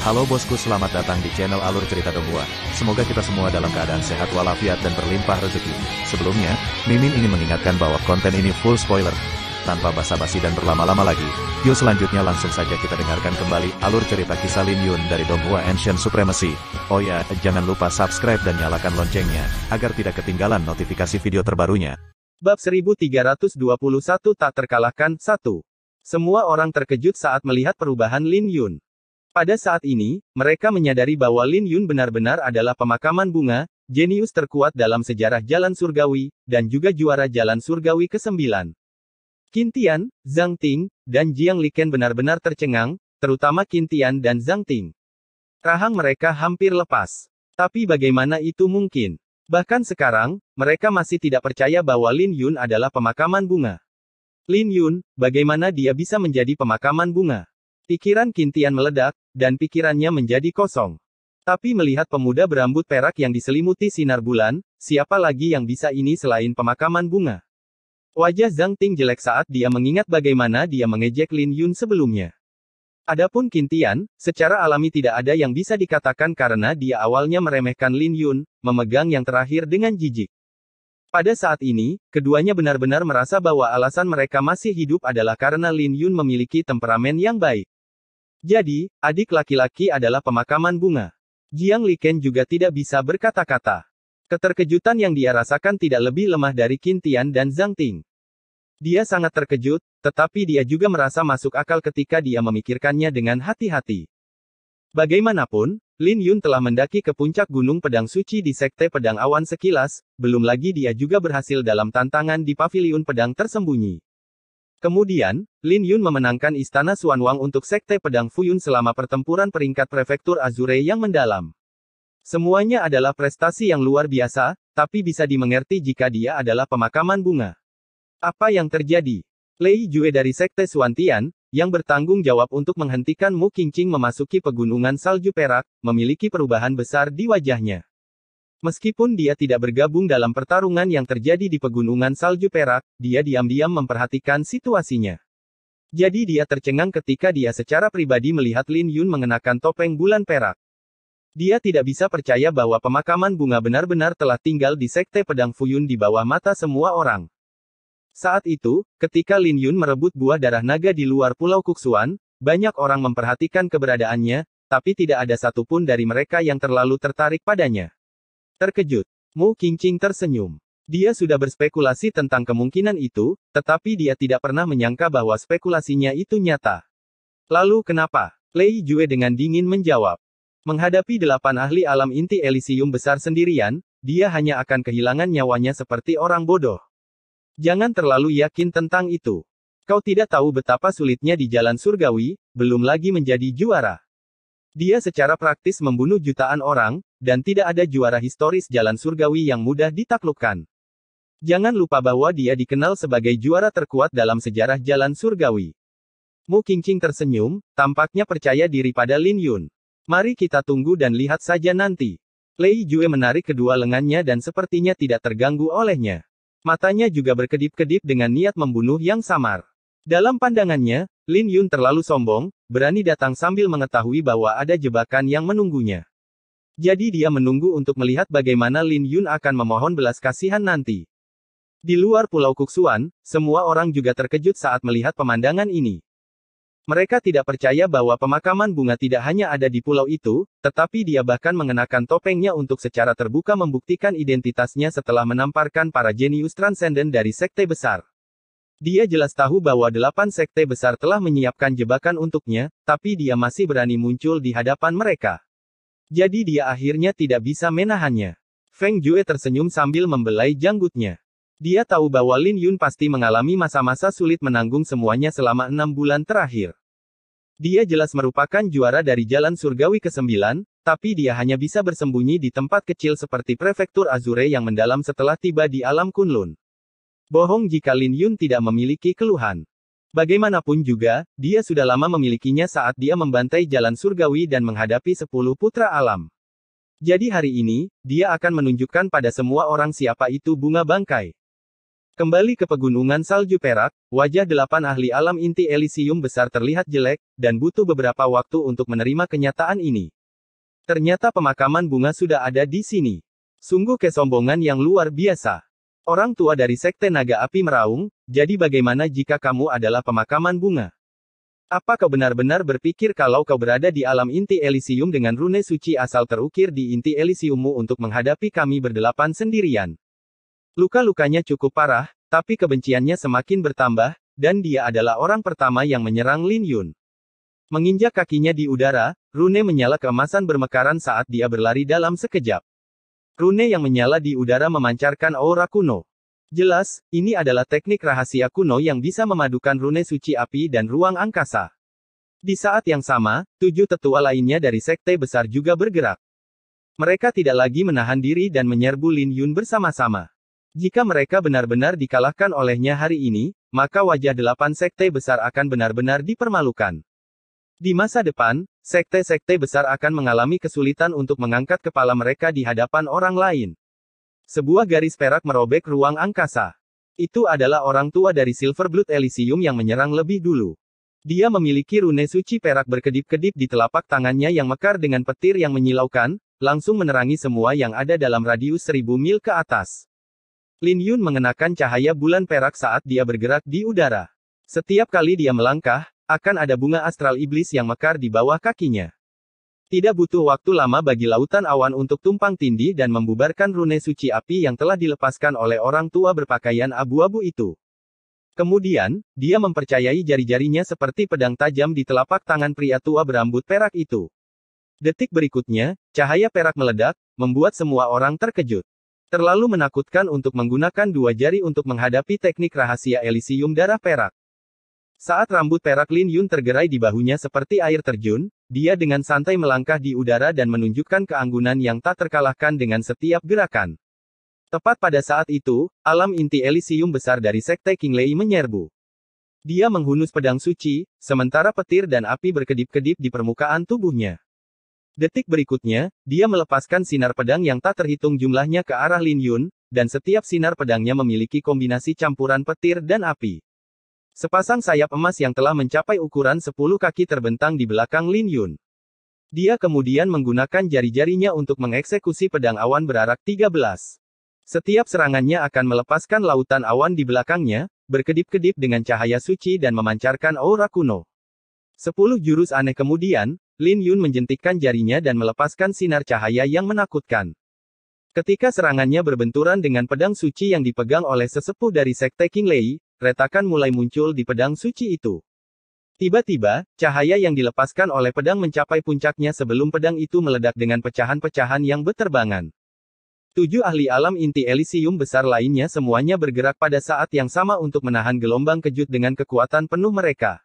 Halo bosku, selamat datang di channel Alur Cerita Donghua. Semoga kita semua dalam keadaan sehat walafiat dan berlimpah rezeki. Sebelumnya, Mimin ingin mengingatkan bahwa konten ini full spoiler. Tanpa basa-basi dan berlama-lama lagi, yuk selanjutnya langsung saja kita dengarkan kembali alur cerita kisah Lin Yun dari Donghua Ancient Supremacy. Oh ya, jangan lupa subscribe dan nyalakan loncengnya, agar tidak ketinggalan notifikasi video terbarunya. Bab 1321 tak terkalahkan 1. Semua orang terkejut saat melihat perubahan Lin Yun. Pada saat ini, mereka menyadari bahwa Lin Yun benar-benar adalah pemakaman bunga, jenius terkuat dalam sejarah Jalan Surgawi, dan juga juara Jalan Surgawi ke-9. Qin Tian, Zhang Ting, dan Jiang Liken benar-benar tercengang, terutama Qin Tian dan Zhang Ting. Rahang mereka hampir lepas. Tapi bagaimana itu mungkin? Bahkan sekarang, mereka masih tidak percaya bahwa Lin Yun adalah pemakaman bunga. Lin Yun, bagaimana dia bisa menjadi pemakaman bunga? Pikiran Qin Tian meledak, dan pikirannya menjadi kosong. Tapi melihat pemuda berambut perak yang diselimuti sinar bulan, siapa lagi yang bisa ini selain pemakaman bunga? Wajah Zhang Ting jelek saat dia mengingat bagaimana dia mengejek Lin Yun sebelumnya. Adapun Qin Tian, secara alami tidak ada yang bisa dikatakan karena dia awalnya meremehkan Lin Yun, memegang yang terakhir dengan jijik. Pada saat ini, keduanya benar-benar merasa bahwa alasan mereka masih hidup adalah karena Lin Yun memiliki temperamen yang baik. Jadi, adik laki-laki adalah pemakaman bunga. Jiang Liken juga tidak bisa berkata-kata. Keterkejutan yang dia rasakan tidak lebih lemah dari Qin Tian dan Zhang Ting. Dia sangat terkejut, tetapi dia juga merasa masuk akal ketika dia memikirkannya dengan hati-hati. Bagaimanapun, Lin Yun telah mendaki ke puncak Gunung Pedang Suci di Sekte Pedang Awan sekilas, belum lagi dia juga berhasil dalam tantangan di Paviliun Pedang Tersembunyi. Kemudian, Lin Yun memenangkan Istana Xuanwang untuk Sekte Pedang Fuyun selama pertempuran peringkat Prefektur Azure yang mendalam. Semuanya adalah prestasi yang luar biasa, tapi bisa dimengerti jika dia adalah pemakaman bunga. Apa yang terjadi? Lei Jue dari Sekte Xuantian, yang bertanggung jawab untuk menghentikan Mu Qingqing memasuki pegunungan salju perak, memiliki perubahan besar di wajahnya. Meskipun dia tidak bergabung dalam pertarungan yang terjadi di pegunungan salju perak, dia diam-diam memperhatikan situasinya. Jadi dia tercengang ketika dia secara pribadi melihat Lin Yun mengenakan topeng bulan perak. Dia tidak bisa percaya bahwa pemakaman bunga benar-benar telah tinggal di Sekte Pedang Fuyun di bawah mata semua orang. Saat itu, ketika Lin Yun merebut buah darah naga di luar Pulau Kuxuan, banyak orang memperhatikan keberadaannya, tapi tidak ada satupun dari mereka yang terlalu tertarik padanya. Terkejut, Mu Qingqing tersenyum. Dia sudah berspekulasi tentang kemungkinan itu, tetapi dia tidak pernah menyangka bahwa spekulasinya itu nyata. Lalu kenapa? Lei Jue dengan dingin menjawab. Menghadapi 8 ahli alam inti Elysium besar sendirian, dia hanya akan kehilangan nyawanya seperti orang bodoh. Jangan terlalu yakin tentang itu. Kau tidak tahu betapa sulitnya di Jalan Surgawi, belum lagi menjadi juara. Dia secara praktis membunuh jutaan orang, dan tidak ada juara historis Jalan Surgawi yang mudah ditaklukkan. Jangan lupa bahwa dia dikenal sebagai juara terkuat dalam sejarah Jalan Surgawi. Mu Qingqing tersenyum, tampaknya percaya diri pada Lin Yun. Mari kita tunggu dan lihat saja nanti. Lei Jue menarik kedua lengannya dan sepertinya tidak terganggu olehnya. Matanya juga berkedip-kedip dengan niat membunuh yang samar. Dalam pandangannya, Lin Yun terlalu sombong, berani datang sambil mengetahui bahwa ada jebakan yang menunggunya. Jadi dia menunggu untuk melihat bagaimana Lin Yun akan memohon belas kasihan nanti. Di luar Pulau Kuxuan, semua orang juga terkejut saat melihat pemandangan ini. Mereka tidak percaya bahwa pemakaman bunga tidak hanya ada di pulau itu, tetapi dia bahkan mengenakan topengnya untuk secara terbuka membuktikan identitasnya setelah menamparkan para jenius transenden dari sekte besar. Dia jelas tahu bahwa 8 sekte besar telah menyiapkan jebakan untuknya, tapi dia masih berani muncul di hadapan mereka. Jadi dia akhirnya tidak bisa menahannya. Feng Jue tersenyum sambil membelai janggutnya. Dia tahu bahwa Lin Yun pasti mengalami masa-masa sulit menanggung semuanya selama 6 bulan terakhir. Dia jelas merupakan juara dari Jalan Surgawi ke-9, tapi dia hanya bisa bersembunyi di tempat kecil seperti Prefektur Azure yang mendalam setelah tiba di alam Kunlun. Bohong jika Lin Yun tidak memiliki keluhan. Bagaimanapun juga, dia sudah lama memilikinya saat dia membantai Jalan Surgawi dan menghadapi 10 putra alam. Jadi hari ini, dia akan menunjukkan pada semua orang siapa itu bunga bangkai. Kembali ke pegunungan salju perak, wajah 8 ahli alam inti Elysium besar terlihat jelek, dan butuh beberapa waktu untuk menerima kenyataan ini. Ternyata pemakaman bunga sudah ada di sini. Sungguh kesombongan yang luar biasa. Orang tua dari Sekte Naga Api meraung, jadi bagaimana jika kamu adalah pemakaman bunga? Apa kau benar-benar berpikir kalau kau berada di alam inti Elysium dengan rune suci asal terukir di inti Elysiummu untuk menghadapi kami berdelapan sendirian? Luka-lukanya cukup parah, tapi kebenciannya semakin bertambah, dan dia adalah orang pertama yang menyerang Lin Yun. Menginjak kakinya di udara, rune menyala keemasan bermekaran saat dia berlari dalam sekejap. Rune yang menyala di udara memancarkan aura kuno. Jelas, ini adalah teknik rahasia kuno yang bisa memadukan rune suci api dan ruang angkasa. Di saat yang sama, 7 tetua lainnya dari sekte besar juga bergerak. Mereka tidak lagi menahan diri dan menyerbu Lin Yun bersama-sama. Jika mereka benar-benar dikalahkan olehnya hari ini, maka wajah 8 sekte besar akan benar-benar dipermalukan. Di masa depan, sekte-sekte besar akan mengalami kesulitan untuk mengangkat kepala mereka di hadapan orang lain. Sebuah garis perak merobek ruang angkasa. Itu adalah orang tua dari Silverblood Elysium yang menyerang lebih dulu. Dia memiliki rune suci perak berkedip-kedip di telapak tangannya yang mekar dengan petir yang menyilaukan, langsung menerangi semua yang ada dalam radius 1000 mil ke atas. Lin Yun mengenakan cahaya bulan perak saat dia bergerak di udara. Setiap kali dia melangkah, akan ada bunga astral iblis yang mekar di bawah kakinya. Tidak butuh waktu lama bagi lautan awan untuk tumpang tindih dan membubarkan rune suci api yang telah dilepaskan oleh orang tua berpakaian abu-abu itu. Kemudian, dia mempercayai jari-jarinya seperti pedang tajam di telapak tangan pria tua berambut perak itu. Detik berikutnya, cahaya perak meledak, membuat semua orang terkejut. Terlalu menakutkan untuk menggunakan 2 jari untuk menghadapi teknik rahasia Elysium darah perak. Saat rambut perak Lin Yun tergerai di bahunya seperti air terjun, dia dengan santai melangkah di udara dan menunjukkan keanggunan yang tak terkalahkan dengan setiap gerakan. Tepat pada saat itu, alam inti Elysium besar dari Sekte King Lei menyerbu. Dia menghunus pedang suci, sementara petir dan api berkedip-kedip di permukaan tubuhnya. Detik berikutnya, dia melepaskan sinar pedang yang tak terhitung jumlahnya ke arah Lin Yun, dan setiap sinar pedangnya memiliki kombinasi campuran petir dan api. Sepasang sayap emas yang telah mencapai ukuran 10 kaki terbentang di belakang Lin Yun. Dia kemudian menggunakan jari-jarinya untuk mengeksekusi pedang awan berarak 13. Setiap serangannya akan melepaskan lautan awan di belakangnya, berkedip-kedip dengan cahaya suci dan memancarkan aura kuno. 10 jurus aneh kemudian, Lin Yun menjentikkan jarinya dan melepaskan sinar cahaya yang menakutkan. Ketika serangannya berbenturan dengan pedang suci yang dipegang oleh sesepuh dari Sekte King Lei, retakan mulai muncul di pedang suci itu. Tiba-tiba, cahaya yang dilepaskan oleh pedang mencapai puncaknya sebelum pedang itu meledak dengan pecahan-pecahan yang berterbangan. 7 ahli alam inti Elysium besar lainnya semuanya bergerak pada saat yang sama untuk menahan gelombang kejut dengan kekuatan penuh mereka.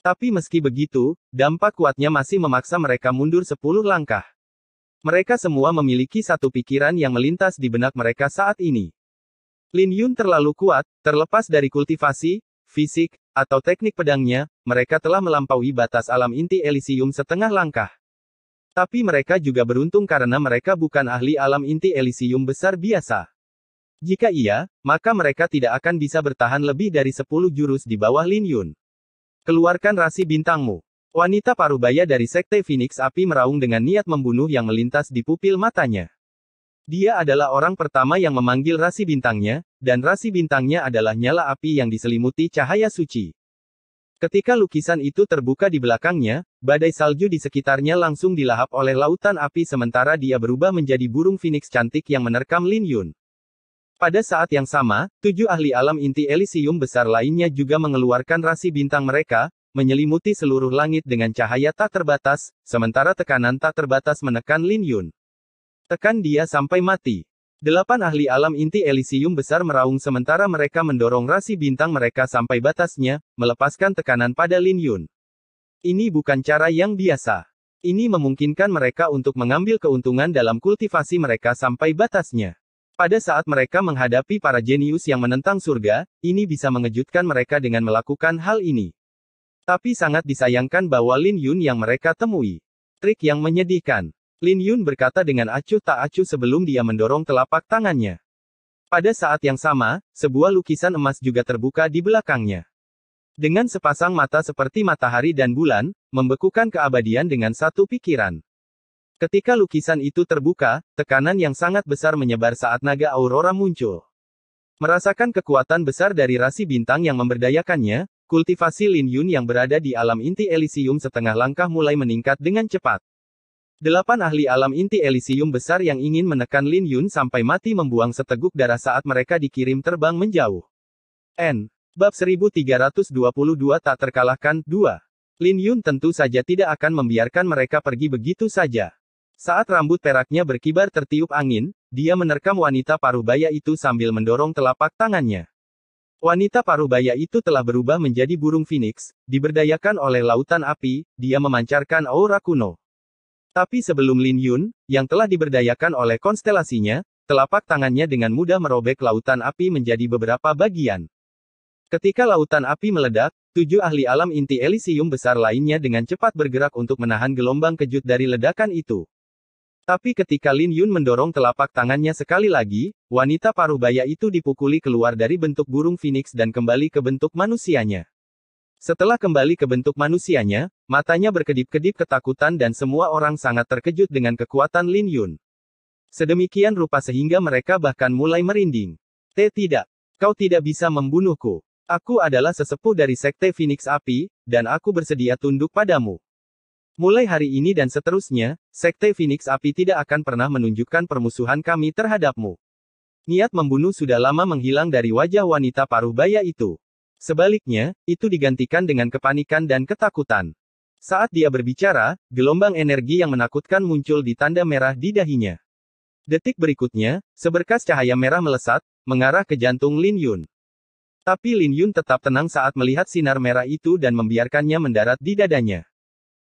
Tapi meski begitu, dampak kuatnya masih memaksa mereka mundur 10 langkah. Mereka semua memiliki satu pikiran yang melintas di benak mereka saat ini. Lin Yun terlalu kuat, terlepas dari kultivasi, fisik, atau teknik pedangnya, mereka telah melampaui batas alam inti Elysium setengah langkah. Tapi mereka juga beruntung karena mereka bukan ahli alam inti Elysium besar biasa. Jika iya, maka mereka tidak akan bisa bertahan lebih dari 10 jurus di bawah Lin Yun. Keluarkan rasi bintangmu. Wanita parubaya dari Sekte Phoenix Api meraung dengan niat membunuh yang melintas di pupil matanya. Dia adalah orang pertama yang memanggil rasi bintangnya, dan rasi bintangnya adalah nyala api yang diselimuti cahaya suci. Ketika lukisan itu terbuka di belakangnya, badai salju di sekitarnya langsung dilahap oleh lautan api sementara dia berubah menjadi burung phoenix cantik yang menerkam Lin Yun. Pada saat yang sama, 7 ahli alam inti Elysium besar lainnya juga mengeluarkan rasi bintang mereka, menyelimuti seluruh langit dengan cahaya tak terbatas, sementara tekanan tak terbatas menekan Lin Yun. Tekan dia sampai mati. 8 ahli alam inti Elysium besar meraung sementara mereka mendorong rasi bintang mereka sampai batasnya, melepaskan tekanan pada Lin Yun. Ini bukan cara yang biasa. Ini memungkinkan mereka untuk mengambil keuntungan dalam kultivasi mereka sampai batasnya. Pada saat mereka menghadapi para jenius yang menentang surga, ini bisa mengejutkan mereka dengan melakukan hal ini. Tapi sangat disayangkan bahwa Lin Yun yang mereka temui. Trik yang menyedihkan. Lin Yun berkata dengan acuh tak acuh sebelum dia mendorong telapak tangannya. Pada saat yang sama, sebuah lukisan emas juga terbuka di belakangnya. Dengan sepasang mata seperti matahari dan bulan, membekukan keabadian dengan satu pikiran. Ketika lukisan itu terbuka, tekanan yang sangat besar menyebar saat naga aurora muncul. Merasakan kekuatan besar dari rasi bintang yang memberdayakannya, kultivasi Lin Yun yang berada di alam inti Elysium setengah langkah mulai meningkat dengan cepat. 8 ahli alam inti Elysium besar yang ingin menekan Lin Yun sampai mati membuang seteguk darah saat mereka dikirim terbang menjauh. Bab 1322 tak terkalahkan, 2. Lin Yun tentu saja tidak akan membiarkan mereka pergi begitu saja. Saat rambut peraknya berkibar tertiup angin, dia menerkam wanita parubaya itu sambil mendorong telapak tangannya. Wanita parubaya itu telah berubah menjadi burung phoenix, diberdayakan oleh lautan api, dia memancarkan aura kuno. Tapi sebelum Lin Yun, yang telah diberdayakan oleh konstelasinya, telapak tangannya dengan mudah merobek lautan api menjadi beberapa bagian. Ketika lautan api meledak, 7 ahli alam inti Elysium besar lainnya dengan cepat bergerak untuk menahan gelombang kejut dari ledakan itu. Tapi ketika Lin Yun mendorong telapak tangannya sekali lagi, wanita parubaya itu dipukuli keluar dari bentuk burung phoenix dan kembali ke bentuk manusianya. Setelah kembali ke bentuk manusianya, matanya berkedip-kedip ketakutan dan semua orang sangat terkejut dengan kekuatan Lin Yun. Sedemikian rupa sehingga mereka bahkan mulai merinding. Tidak. Kau tidak bisa membunuhku. Aku adalah sesepuh dari Sekte Phoenix Api, dan aku bersedia tunduk padamu. Mulai hari ini dan seterusnya, Sekte Phoenix Api tidak akan pernah menunjukkan permusuhan kami terhadapmu. Niat membunuh sudah lama menghilang dari wajah wanita parubaya itu. Sebaliknya, itu digantikan dengan kepanikan dan ketakutan. Saat dia berbicara, gelombang energi yang menakutkan muncul di tanda merah di dahinya. Detik berikutnya, seberkas cahaya merah melesat, mengarah ke jantung Lin Yun. Tapi Lin Yun tetap tenang saat melihat sinar merah itu dan membiarkannya mendarat di dadanya.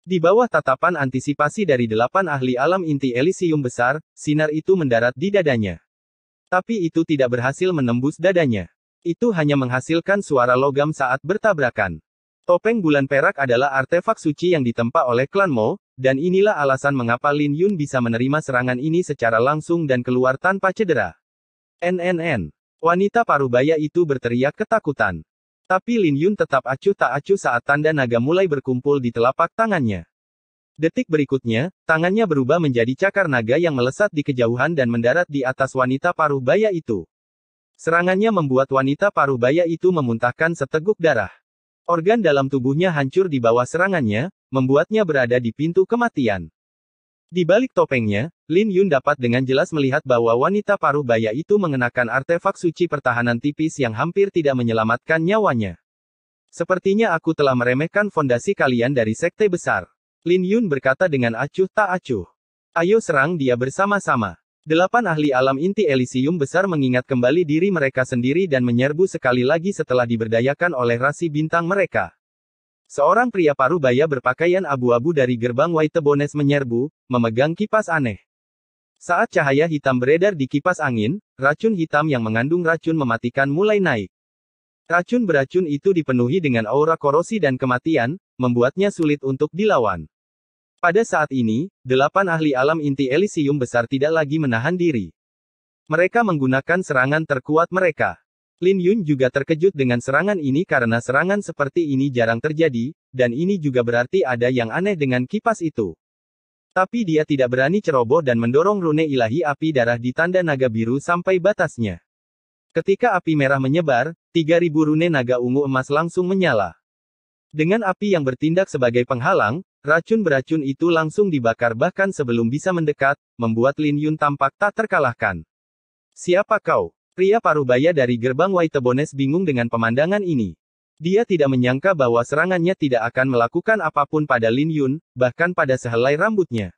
Di bawah tatapan antisipasi dari 8 ahli alam inti Elysium besar, sinar itu mendarat di dadanya. Tapi itu tidak berhasil menembus dadanya. Itu hanya menghasilkan suara logam saat bertabrakan. Topeng bulan perak adalah artefak suci yang ditempa oleh klan Mo, dan inilah alasan mengapa Lin Yun bisa menerima serangan ini secara langsung dan keluar tanpa cedera. Wanita parubaya itu berteriak ketakutan. Tapi Lin Yun tetap acuh tak acuh saat tanda naga mulai berkumpul di telapak tangannya. Detik berikutnya, tangannya berubah menjadi cakar naga yang melesat di kejauhan dan mendarat di atas wanita parubaya itu. Serangannya membuat wanita parubaya itu memuntahkan seteguk darah. Organ dalam tubuhnya hancur di bawah serangannya, membuatnya berada di pintu kematian. Di balik topengnya, Lin Yun dapat dengan jelas melihat bahwa wanita parubaya itu mengenakan artefak suci pertahanan tipis yang hampir tidak menyelamatkan nyawanya. Sepertinya aku telah meremehkan fondasi kalian dari sekte besar. Lin Yun berkata dengan acuh tak acuh. Ayo serang dia bersama-sama. 8 ahli alam inti Elysium besar mengingat kembali diri mereka sendiri dan menyerbu sekali lagi setelah diberdayakan oleh rasi bintang mereka. Seorang pria parubaya berpakaian abu-abu dari gerbang Waitebones menyerbu, memegang kipas aneh. Saat cahaya hitam beredar di kipas angin, racun hitam yang mengandung racun mematikan mulai naik. Racun beracun itu dipenuhi dengan aura korosi dan kematian, membuatnya sulit untuk dilawan. Pada saat ini, 8 ahli alam inti Elysium besar tidak lagi menahan diri. Mereka menggunakan serangan terkuat mereka. Lin Yun juga terkejut dengan serangan ini karena serangan seperti ini jarang terjadi, dan ini juga berarti ada yang aneh dengan kipas itu. Tapi dia tidak berani ceroboh dan mendorong rune ilahi api darah di tanda naga biru sampai batasnya. Ketika api merah menyebar, 3000 rune naga ungu emas langsung menyala. Dengan api yang bertindak sebagai penghalang, racun beracun itu langsung dibakar bahkan sebelum bisa mendekat, membuat Lin Yun tampak tak terkalahkan. Siapa kau? Pria parubaya dari gerbang Waitebones bingung dengan pemandangan ini. Dia tidak menyangka bahwa serangannya tidak akan melakukan apapun pada Lin Yun, bahkan pada sehelai rambutnya.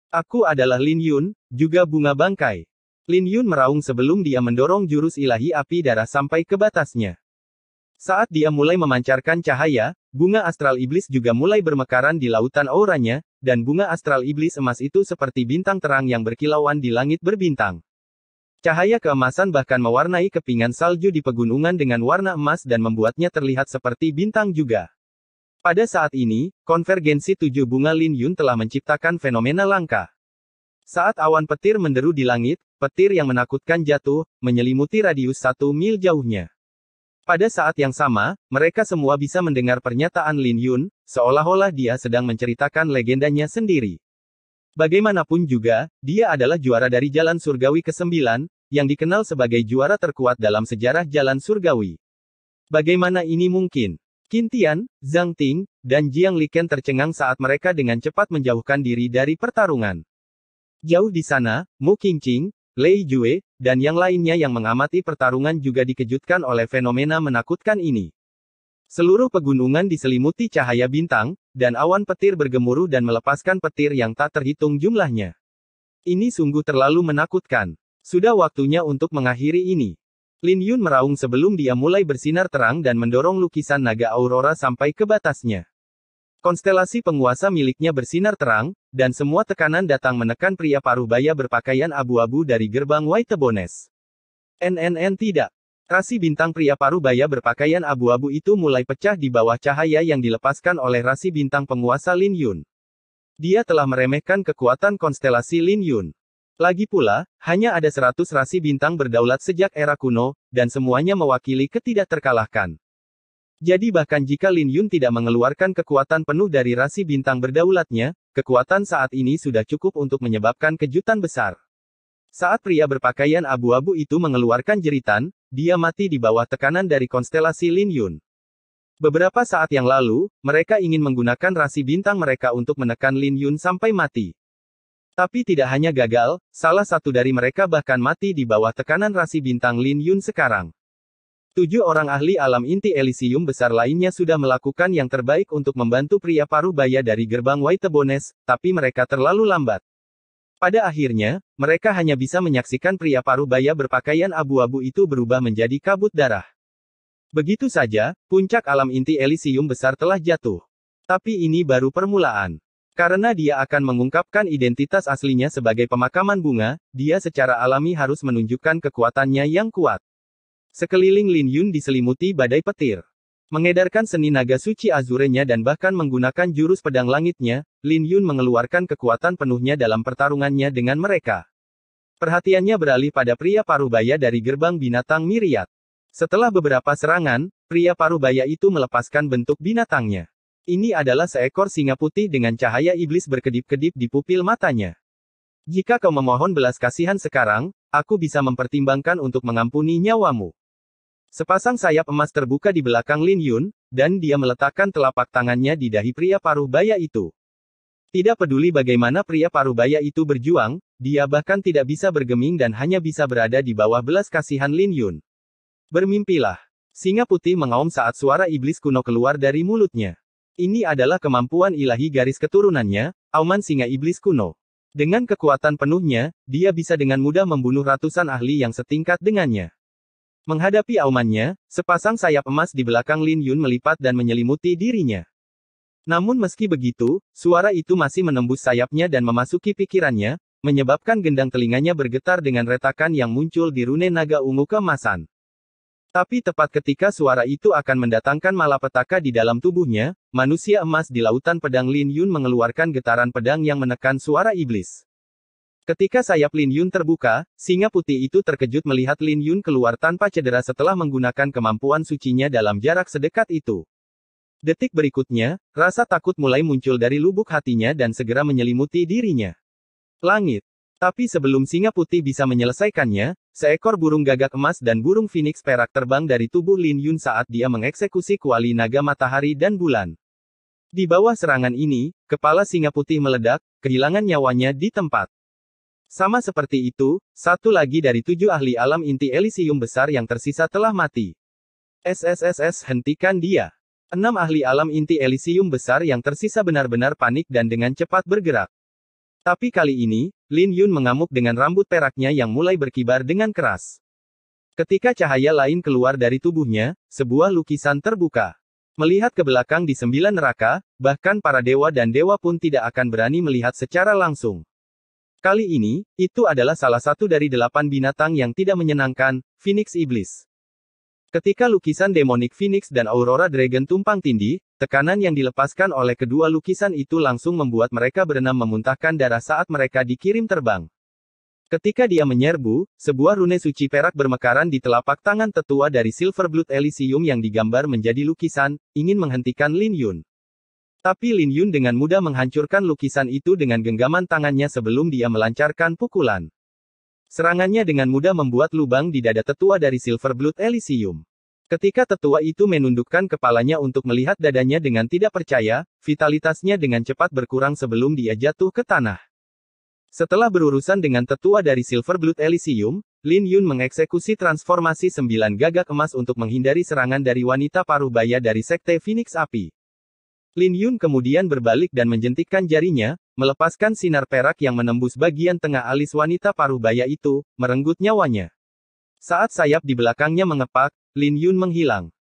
Aku adalah Lin Yun, juga bunga bangkai. Lin Yun meraung sebelum dia mendorong jurus ilahi api darah sampai ke batasnya. Saat dia mulai memancarkan cahaya, bunga astral iblis juga mulai bermekaran di lautan auranya, dan bunga astral iblis emas itu seperti bintang terang yang berkilauan di langit berbintang. Cahaya keemasan bahkan mewarnai kepingan salju di pegunungan dengan warna emas dan membuatnya terlihat seperti bintang juga. Pada saat ini, konvergensi 7 bunga Lin Yun telah menciptakan fenomena langka. Saat awan petir menderu di langit, petir yang menakutkan jatuh, menyelimuti radius 1 mil jauhnya. Pada saat yang sama, mereka semua bisa mendengar pernyataan Lin Yun, seolah-olah dia sedang menceritakan legendanya sendiri. Bagaimanapun juga, dia adalah juara dari Jalan Surgawi ke-9, yang dikenal sebagai juara terkuat dalam sejarah Jalan Surgawi. Bagaimana ini mungkin? Qin Tian, Zhang Ting, dan Jiang Liken tercengang saat mereka dengan cepat menjauhkan diri dari pertarungan. Jauh di sana, Mu Qingqing, Lei Jue, dan yang lainnya yang mengamati pertarungan juga dikejutkan oleh fenomena menakutkan ini. Seluruh pegunungan diselimuti cahaya bintang, dan awan petir bergemuruh dan melepaskan petir yang tak terhitung jumlahnya. Ini sungguh terlalu menakutkan. Sudah waktunya untuk mengakhiri ini. Lin Yun meraung sebelum dia mulai bersinar terang dan mendorong lukisan naga aurora sampai ke batasnya. Konstelasi penguasa miliknya bersinar terang, dan semua tekanan datang menekan pria parubaya berpakaian abu-abu dari gerbang Waitebones. Tidak. Rasi bintang pria parubaya berpakaian abu-abu itu mulai pecah di bawah cahaya yang dilepaskan oleh rasi bintang penguasa Lin Yun. Dia telah meremehkan kekuatan konstelasi Lin Yun. Lagi pula, hanya ada 100 rasi bintang berdaulat sejak era kuno, dan semuanya mewakili ketidakterkalahkan. Jadi bahkan jika Lin Yun tidak mengeluarkan kekuatan penuh dari rasi bintang berdaulatnya, kekuatan saat ini sudah cukup untuk menyebabkan kejutan besar. Saat pria berpakaian abu-abu itu mengeluarkan jeritan, dia mati di bawah tekanan dari konstelasi Lin Yun. Beberapa saat yang lalu, mereka ingin menggunakan rasi bintang mereka untuk menekan Lin Yun sampai mati. Tapi tidak hanya gagal, salah satu dari mereka bahkan mati di bawah tekanan rasi bintang Lin Yun sekarang. 7 orang ahli alam inti Elysium besar lainnya sudah melakukan yang terbaik untuk membantu pria parubaya dari gerbang Waitebones, tapi mereka terlalu lambat. Pada akhirnya, mereka hanya bisa menyaksikan pria parubaya berpakaian abu-abu itu berubah menjadi kabut darah. Begitu saja, puncak alam inti Elysium besar telah jatuh. Tapi ini baru permulaan. Karena dia akan mengungkapkan identitas aslinya sebagai pemakaman bunga, dia secara alami harus menunjukkan kekuatannya yang kuat. Sekeliling Lin Yun diselimuti badai petir. Mengedarkan seni naga suci azurenya dan bahkan menggunakan jurus pedang langitnya, Lin Yun mengeluarkan kekuatan penuhnya dalam pertarungannya dengan mereka. Perhatiannya beralih pada pria parubaya dari gerbang binatang Myriad. Setelah beberapa serangan, pria parubaya itu melepaskan bentuk binatangnya. Ini adalah seekor singa putih dengan cahaya iblis berkedip-kedip di pupil matanya. Jika kau memohon belas kasihan sekarang, aku bisa mempertimbangkan untuk mengampuni nyawamu. Sepasang sayap emas terbuka di belakang Lin Yun, dan dia meletakkan telapak tangannya di dahi pria parubaya itu. Tidak peduli bagaimana pria parubaya itu berjuang, dia bahkan tidak bisa bergeming dan hanya bisa berada di bawah belas kasihan Lin Yun. Bermimpilah. Singa putih mengaum saat suara iblis kuno keluar dari mulutnya. Ini adalah kemampuan ilahi garis keturunannya, auman singa iblis kuno. Dengan kekuatan penuhnya, dia bisa dengan mudah membunuh ratusan ahli yang setingkat dengannya. Menghadapi aumannya, sepasang sayap emas di belakang Lin Yun melipat dan menyelimuti dirinya. Namun meski begitu, suara itu masih menembus sayapnya dan memasuki pikirannya, menyebabkan gendang telinganya bergetar dengan retakan yang muncul di rune naga ungu keemasan. Tapi tepat ketika suara itu akan mendatangkan malapetaka di dalam tubuhnya, manusia emas di lautan pedang Lin Yun mengeluarkan getaran pedang yang menekan suara iblis. Ketika sayap Lin Yun terbuka, singa putih itu terkejut melihat Lin Yun keluar tanpa cedera setelah menggunakan kemampuan sucinya dalam jarak sedekat itu. Detik berikutnya, rasa takut mulai muncul dari lubuk hatinya dan segera menyelimuti dirinya. Langit. Tapi sebelum singa putih bisa menyelesaikannya, seekor burung gagak emas dan burung phoenix perak terbang dari tubuh Lin Yun saat dia mengeksekusi kuali naga matahari dan bulan. Di bawah serangan ini, kepala singa putih meledak, kehilangan nyawanya di tempat. Sama seperti itu, satu lagi dari 7 ahli alam inti Elysium besar yang tersisa telah mati. Hentikan dia. 6 ahli alam inti Elysium besar yang tersisa benar-benar panik dan dengan cepat bergerak. Tapi kali ini, Lin Yun mengamuk dengan rambut peraknya yang mulai berkibar dengan keras. Ketika cahaya lain keluar dari tubuhnya, sebuah lukisan terbuka. Melihat ke belakang di 9 neraka, bahkan para dewa dan dewa pun tidak akan berani melihat secara langsung. Kali ini, itu adalah salah satu dari 8 binatang yang tidak menyenangkan, Phoenix Iblis. Ketika lukisan demonik Phoenix dan Aurora Dragon tumpang tindih, tekanan yang dilepaskan oleh kedua lukisan itu langsung membuat mereka berenam memuntahkan darah saat mereka dikirim terbang. Ketika dia menyerbu, sebuah rune suci perak bermekaran di telapak tangan tetua dari Silverblood Elysium yang digambar menjadi lukisan, ingin menghentikan Lin Yun. Tapi Lin Yun dengan mudah menghancurkan lukisan itu dengan genggaman tangannya sebelum dia melancarkan pukulan. Serangannya dengan mudah membuat lubang di dada tetua dari Silverblood Elysium. Ketika tetua itu menundukkan kepalanya untuk melihat dadanya dengan tidak percaya, vitalitasnya dengan cepat berkurang sebelum dia jatuh ke tanah. Setelah berurusan dengan tetua dari Silverblood Elysium, Lin Yun mengeksekusi transformasi 9 gagak emas untuk menghindari serangan dari wanita paruh baya dari Sekte Phoenix Api. Lin Yun kemudian berbalik dan menjentikkan jarinya, melepaskan sinar perak yang menembus bagian tengah alis wanita paruh baya itu, merenggut nyawanya. Saat sayap di belakangnya mengepak, Lin Yun menghilang.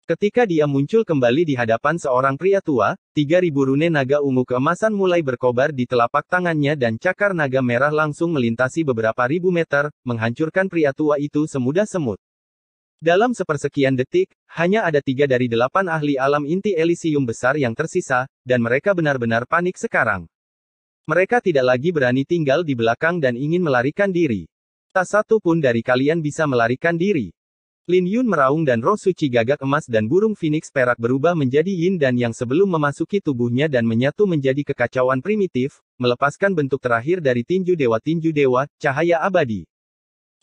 Ketika dia muncul kembali di hadapan seorang pria tua, 3.000 rune naga ungu keemasan mulai berkobar di telapak tangannya dan cakar naga merah langsung melintasi beberapa ribu meter, menghancurkan pria tua itu semudah semut. Dalam sepersekian detik, hanya ada 3 dari 8 ahli alam inti Elysium besar yang tersisa, dan mereka benar-benar panik sekarang. Mereka tidak lagi berani tinggal di belakang dan ingin melarikan diri. Tak satu pun dari kalian bisa melarikan diri. Lin Yun meraung dan roh suci gagak emas dan burung phoenix perak berubah menjadi yin dan yang sebelum memasuki tubuhnya dan menyatu menjadi kekacauan primitif, melepaskan bentuk terakhir dari tinju dewa, cahaya abadi.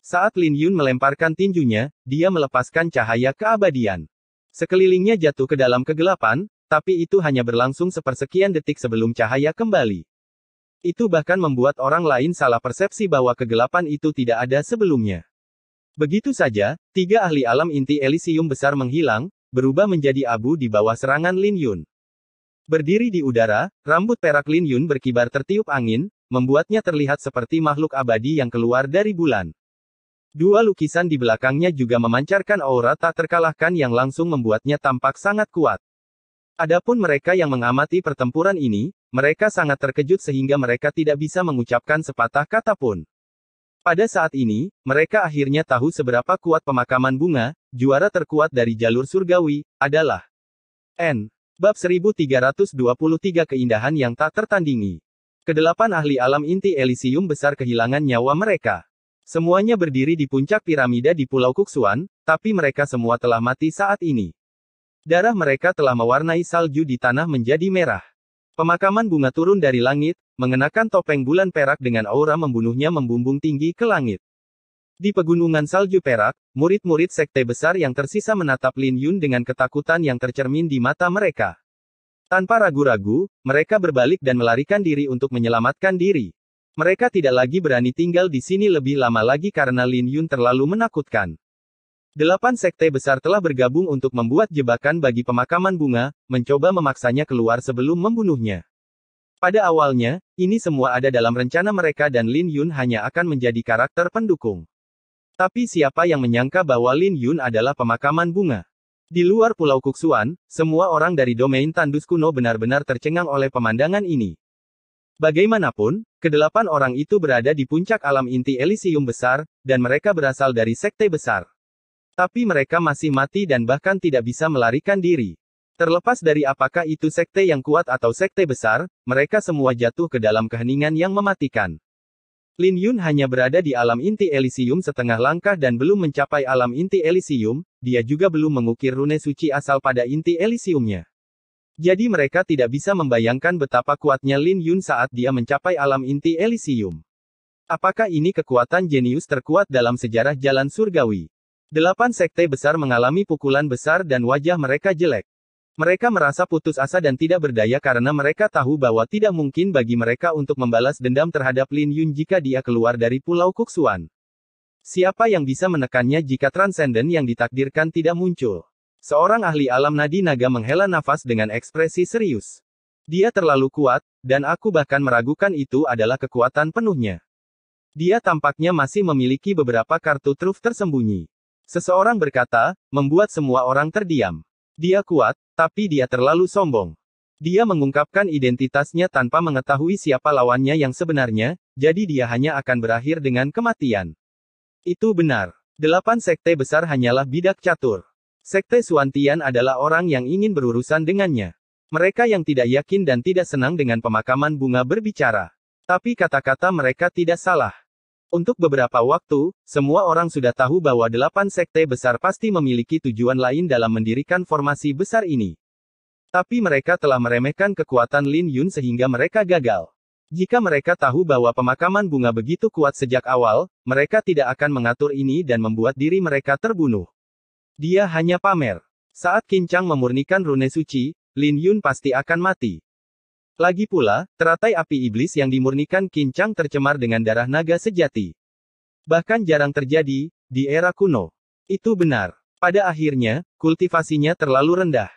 Saat Lin Yun melemparkan tinjunya, dia melepaskan cahaya keabadian. Sekelilingnya jatuh ke dalam kegelapan, tapi itu hanya berlangsung sepersekian detik sebelum cahaya kembali. Itu bahkan membuat orang lain salah persepsi bahwa kegelapan itu tidak ada sebelumnya. Begitu saja, 3 ahli alam inti Elysium besar menghilang, berubah menjadi abu di bawah serangan Lin Yun. Berdiri di udara, rambut perak Lin Yun berkibar tertiup angin, membuatnya terlihat seperti makhluk abadi yang keluar dari bulan. 2 lukisan di belakangnya juga memancarkan aura tak terkalahkan yang langsung membuatnya tampak sangat kuat. Adapun mereka yang mengamati pertempuran ini, mereka sangat terkejut sehingga mereka tidak bisa mengucapkan sepatah kata pun. Pada saat ini, mereka akhirnya tahu seberapa kuat pemakaman bunga, juara terkuat dari jalur surgawi, adalah N. Bab 1323 Keindahan yang tak tertandingi. Kedelapan ahli alam inti Elysium besar kehilangan nyawa mereka. Semuanya berdiri di puncak piramida di Pulau Kuksuan, tapi mereka semua telah mati saat ini. Darah mereka telah mewarnai salju di tanah menjadi merah. Pemakaman bunga turun dari langit, mengenakan topeng bulan perak dengan aura membunuhnya membumbung tinggi ke langit. Di pegunungan salju perak, murid-murid sekte besar yang tersisa menatap Lin Yun dengan ketakutan yang tercermin di mata mereka. Tanpa ragu-ragu, mereka berbalik dan melarikan diri untuk menyelamatkan diri. Mereka tidak lagi berani tinggal di sini lebih lama lagi karena Lin Yun terlalu menakutkan. 8 sekte besar telah bergabung untuk membuat jebakan bagi pemakaman bunga, mencoba memaksanya keluar sebelum membunuhnya. Pada awalnya, ini semua ada dalam rencana mereka dan Lin Yun hanya akan menjadi karakter pendukung. Tapi siapa yang menyangka bahwa Lin Yun adalah pemakaman bunga? Di luar Pulau Kuksuan, semua orang dari domain tandus kuno benar-benar tercengang oleh pemandangan ini. Bagaimanapun, ke-8 orang itu berada di puncak alam inti Elysium besar, dan mereka berasal dari sekte besar. Tapi mereka masih mati dan bahkan tidak bisa melarikan diri. Terlepas dari apakah itu sekte yang kuat atau sekte besar, mereka semua jatuh ke dalam keheningan yang mematikan. Lin Yun hanya berada di alam inti Elysium setengah langkah dan belum mencapai alam inti Elysium, dia juga belum mengukir rune suci asal pada inti Elysiumnya. Jadi mereka tidak bisa membayangkan betapa kuatnya Lin Yun saat dia mencapai alam inti Elysium. Apakah ini kekuatan jenius terkuat dalam sejarah jalan surgawi? 8 sekte besar mengalami pukulan besar dan wajah mereka jelek. Mereka merasa putus asa dan tidak berdaya karena mereka tahu bahwa tidak mungkin bagi mereka untuk membalas dendam terhadap Lin Yun jika dia keluar dari Pulau Kuksuan. Siapa yang bisa menekannya jika transenden yang ditakdirkan tidak muncul? Seorang ahli alam nadi naga menghela nafas dengan ekspresi serius. Dia terlalu kuat, dan aku bahkan meragukan itu adalah kekuatan penuhnya. Dia tampaknya masih memiliki beberapa kartu truf tersembunyi. Seseorang berkata, membuat semua orang terdiam. Dia kuat, tapi dia terlalu sombong. Dia mengungkapkan identitasnya tanpa mengetahui siapa lawannya yang sebenarnya, jadi dia hanya akan berakhir dengan kematian. Itu benar. 8 sekte besar hanyalah bidak catur. Sekte Suantian adalah orang yang ingin berurusan dengannya. Mereka yang tidak yakin dan tidak senang dengan pemakaman bunga berbicara. Tapi kata-kata mereka tidak salah. Untuk beberapa waktu, semua orang sudah tahu bahwa 8 sekte besar pasti memiliki tujuan lain dalam mendirikan formasi besar ini. Tapi mereka telah meremehkan kekuatan Lin Yun sehingga mereka gagal. Jika mereka tahu bahwa pemakaman bunga begitu kuat sejak awal, mereka tidak akan mengatur ini dan membuat diri mereka terbunuh. Dia hanya pamer. Saat Qin Chang memurnikan rune suci, Lin Yun pasti akan mati. Lagi pula, teratai api iblis yang dimurnikan Qin Chang tercemar dengan darah naga sejati. Bahkan jarang terjadi, di era kuno. Itu benar. Pada akhirnya, kultivasinya terlalu rendah.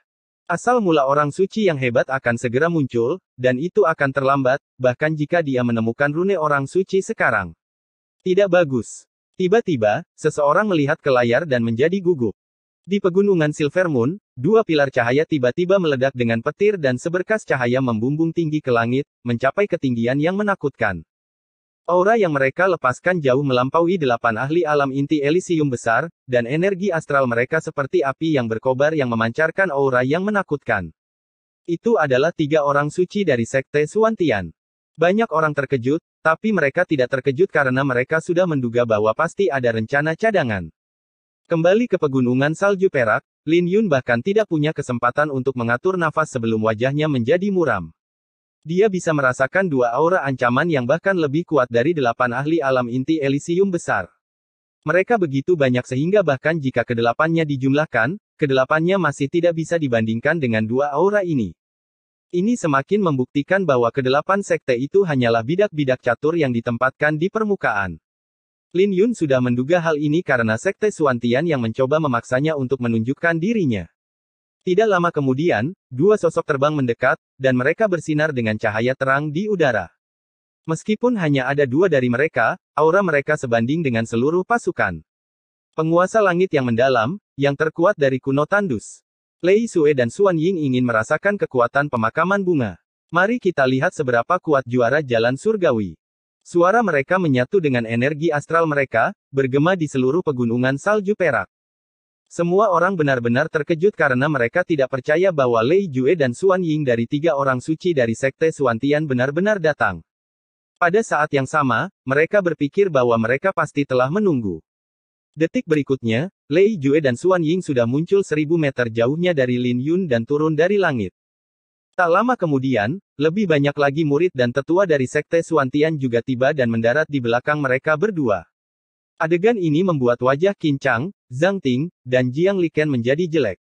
Asal mula orang suci yang hebat akan segera muncul, dan itu akan terlambat, bahkan jika dia menemukan rune orang suci sekarang. Tidak bagus. Tiba-tiba, seseorang melihat ke layar dan menjadi gugup. Di pegunungan Silver Moon, 2 pilar cahaya tiba-tiba meledak dengan petir dan seberkas cahaya membumbung tinggi ke langit, mencapai ketinggian yang menakutkan. Aura yang mereka lepaskan jauh melampaui 8 ahli alam inti Elysium besar, dan energi astral mereka seperti api yang berkobar yang memancarkan aura yang menakutkan. Itu adalah 3 orang suci dari Sekte Suantian. Banyak orang terkejut, tapi mereka tidak terkejut karena mereka sudah menduga bahwa pasti ada rencana cadangan. Kembali ke pegunungan salju perak, Lin Yun bahkan tidak punya kesempatan untuk mengatur nafas sebelum wajahnya menjadi muram. Dia bisa merasakan 2 aura ancaman yang bahkan lebih kuat dari 8 ahli alam inti Elysium besar. Mereka begitu banyak sehingga bahkan jika kedelapannya dijumlahkan, kedelapannya masih tidak bisa dibandingkan dengan 2 aura ini. Ini semakin membuktikan bahwa kedelapan sekte itu hanyalah bidak-bidak catur yang ditempatkan di permukaan. Lin Yun sudah menduga hal ini karena Sekte Suantian yang mencoba memaksanya untuk menunjukkan dirinya. Tidak lama kemudian, 2 sosok terbang mendekat, dan mereka bersinar dengan cahaya terang di udara. Meskipun hanya ada 2 dari mereka, aura mereka sebanding dengan seluruh pasukan. Penguasa langit yang mendalam, yang terkuat dari kuno tandus. Lei Xue dan Xuan Ying ingin merasakan kekuatan pemakaman bunga. Mari kita lihat seberapa kuat juara jalan surgawi. Suara mereka menyatu dengan energi astral mereka, bergema di seluruh pegunungan salju perak. Semua orang benar-benar terkejut karena mereka tidak percaya bahwa Lei Jue dan Xuan Ying dari 3 orang suci dari Sekte Suantian benar-benar datang. Pada saat yang sama, mereka berpikir bahwa mereka pasti telah menunggu. Detik berikutnya, Lei Jue dan Xuan Ying sudah muncul 1000 meter jauhnya dari Lin Yun dan turun dari langit. Tak lama kemudian, lebih banyak lagi murid dan tetua dari Sekte Suantian juga tiba dan mendarat di belakang mereka berdua. Adegan ini membuat wajah Qin Chang, Zhang Ting, dan Jiang Liken menjadi jelek.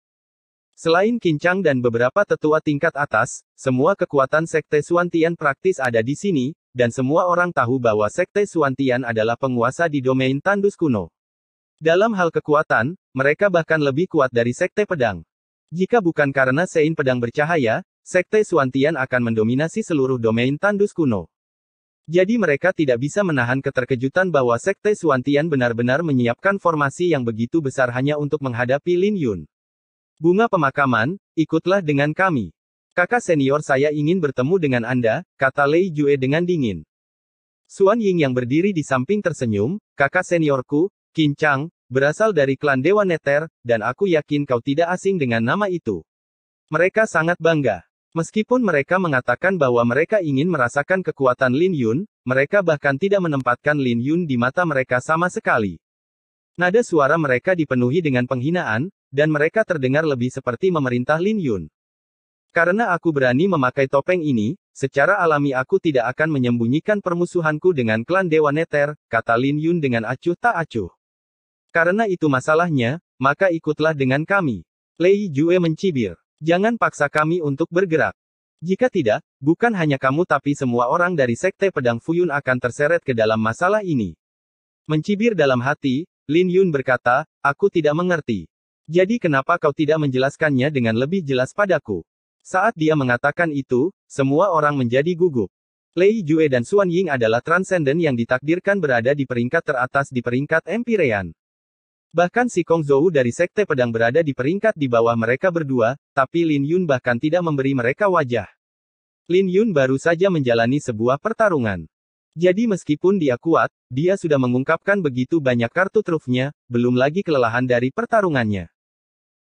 Selain Qin Chang dan beberapa tetua tingkat atas, semua kekuatan Sekte Suantian praktis ada di sini, dan semua orang tahu bahwa Sekte Suantian adalah penguasa di domain tandus kuno. Dalam hal kekuatan, mereka bahkan lebih kuat dari Sekte Pedang. Jika bukan karena Sein Pedang bercahaya, Sekte Suantian akan mendominasi seluruh domain tandus kuno. Jadi mereka tidak bisa menahan keterkejutan bahwa Sekte Suantian benar-benar menyiapkan formasi yang begitu besar hanya untuk menghadapi Lin Yun. Bunga pemakaman, ikutlah dengan kami. Kakak senior saya ingin bertemu dengan Anda, kata Lei Jue dengan dingin. Xuan Ying yang berdiri di samping tersenyum, kakak seniorku, Qin Chang, berasal dari klan Dewa Neter, dan aku yakin kau tidak asing dengan nama itu. Mereka sangat bangga. Meskipun mereka mengatakan bahwa mereka ingin merasakan kekuatan Lin Yun, mereka bahkan tidak menempatkan Lin Yun di mata mereka sama sekali. Nada suara mereka dipenuhi dengan penghinaan, dan mereka terdengar lebih seperti memerintah Lin Yun. Karena aku berani memakai topeng ini, secara alami aku tidak akan menyembunyikan permusuhanku dengan klan Dewa Neter, kata Lin Yun dengan acuh tak acuh. Karena itu masalahnya, maka ikutlah dengan kami. Lei Jue mencibir. Jangan paksa kami untuk bergerak. Jika tidak, bukan hanya kamu tapi semua orang dari Sekte Pedang Fuyun akan terseret ke dalam masalah ini. Mencibir dalam hati, Lin Yun berkata, aku tidak mengerti. Jadi kenapa kau tidak menjelaskannya dengan lebih jelas padaku? Saat dia mengatakan itu, semua orang menjadi gugup. Lei Jue dan Xuan Ying adalah transenden yang ditakdirkan berada di peringkat teratas di peringkat Empyrean. Bahkan si Kong Zhou dari Sekte Pedang berada di peringkat di bawah mereka berdua, tapi Lin Yun bahkan tidak memberi mereka wajah. Lin Yun baru saja menjalani sebuah pertarungan. Jadi meskipun dia kuat, dia sudah mengungkapkan begitu banyak kartu trufnya, belum lagi kelelahan dari pertarungannya.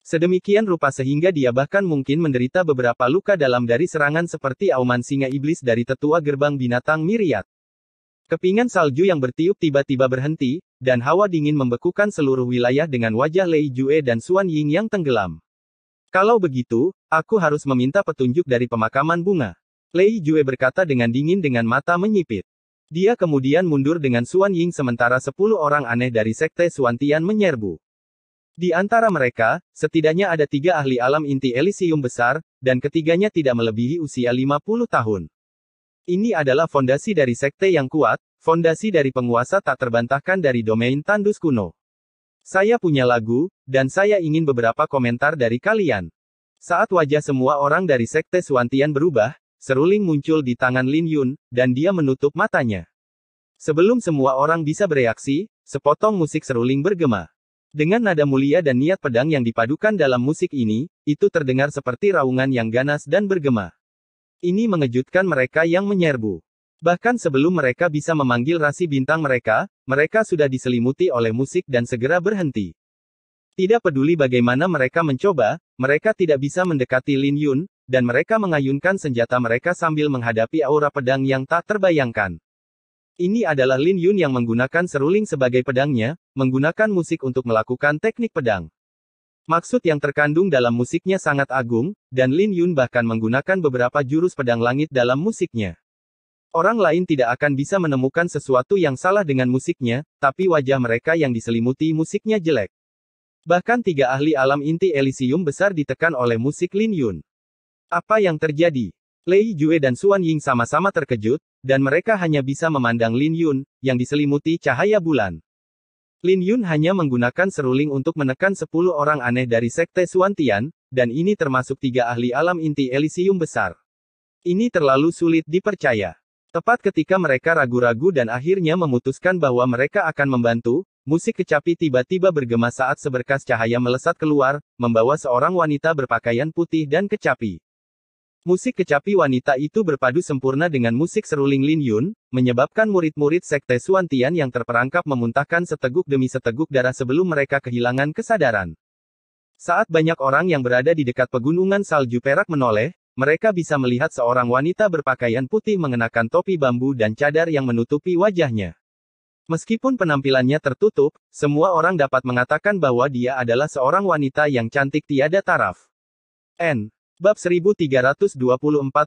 Sedemikian rupa sehingga dia bahkan mungkin menderita beberapa luka dalam dari serangan seperti auman singa iblis dari tetua gerbang binatang Myriad. Kepingan salju yang bertiup tiba-tiba berhenti, dan hawa dingin membekukan seluruh wilayah dengan wajah Lei Jue dan Xuan Ying yang tenggelam. Kalau begitu, aku harus meminta petunjuk dari pemakaman bunga. Lei Jue berkata dengan dingin dengan mata menyipit. Dia kemudian mundur dengan Xuan Ying sementara 10 orang aneh dari Sekte Xuantian menyerbu. Di antara mereka, setidaknya ada 3 ahli alam inti Elysium besar, dan ketiganya tidak melebihi usia 50 tahun. Ini adalah fondasi dari sekte yang kuat, fondasi dari penguasa tak terbantahkan dari domain tandus kuno. Saya punya lagu, dan saya ingin beberapa komentar dari kalian. Saat wajah semua orang dari Sekte Xuantian berubah, seruling muncul di tangan Lin Yun, dan dia menutup matanya. Sebelum semua orang bisa bereaksi, sepotong musik seruling bergema. Dengan nada mulia dan niat pedang yang dipadukan dalam musik ini, itu terdengar seperti raungan yang ganas dan bergema. Ini mengejutkan mereka yang menyerbu. Bahkan sebelum mereka bisa memanggil rasi bintang mereka, mereka sudah diselimuti oleh musik dan segera berhenti. Tidak peduli bagaimana mereka mencoba, mereka tidak bisa mendekati Lin Yun, dan mereka mengayunkan senjata mereka sambil menghadapi aura pedang yang tak terbayangkan. Ini adalah Lin Yun yang menggunakan seruling sebagai pedangnya, menggunakan musik untuk melakukan teknik pedang. Maksud yang terkandung dalam musiknya sangat agung, dan Lin Yun bahkan menggunakan beberapa jurus pedang langit dalam musiknya. Orang lain tidak akan bisa menemukan sesuatu yang salah dengan musiknya, tapi wajah mereka yang diselimuti musiknya jelek. Bahkan 3 ahli alam inti Elysium besar ditekan oleh musik Lin Yun. Apa yang terjadi? Lei Jue dan Xuan Ying sama-sama terkejut, dan mereka hanya bisa memandang Lin Yun, yang diselimuti cahaya bulan. Lin Yun hanya menggunakan seruling untuk menekan 10 orang aneh dari Sekte Xuantian, dan ini termasuk 3 ahli alam inti Elysium besar. Ini terlalu sulit dipercaya. Tepat ketika mereka ragu-ragu dan akhirnya memutuskan bahwa mereka akan membantu, musik kecapi tiba-tiba bergema saat seberkas cahaya melesat keluar, membawa seorang wanita berpakaian putih dan kecapi. Musik kecapi wanita itu berpadu sempurna dengan musik seruling Lin Yun, menyebabkan murid-murid Sekte Xuantian yang terperangkap memuntahkan seteguk demi seteguk darah sebelum mereka kehilangan kesadaran. Saat banyak orang yang berada di dekat pegunungan salju perak menoleh, mereka bisa melihat seorang wanita berpakaian putih mengenakan topi bambu dan cadar yang menutupi wajahnya. Meskipun penampilannya tertutup, semua orang dapat mengatakan bahwa dia adalah seorang wanita yang cantik tiada taraf. Bab 1324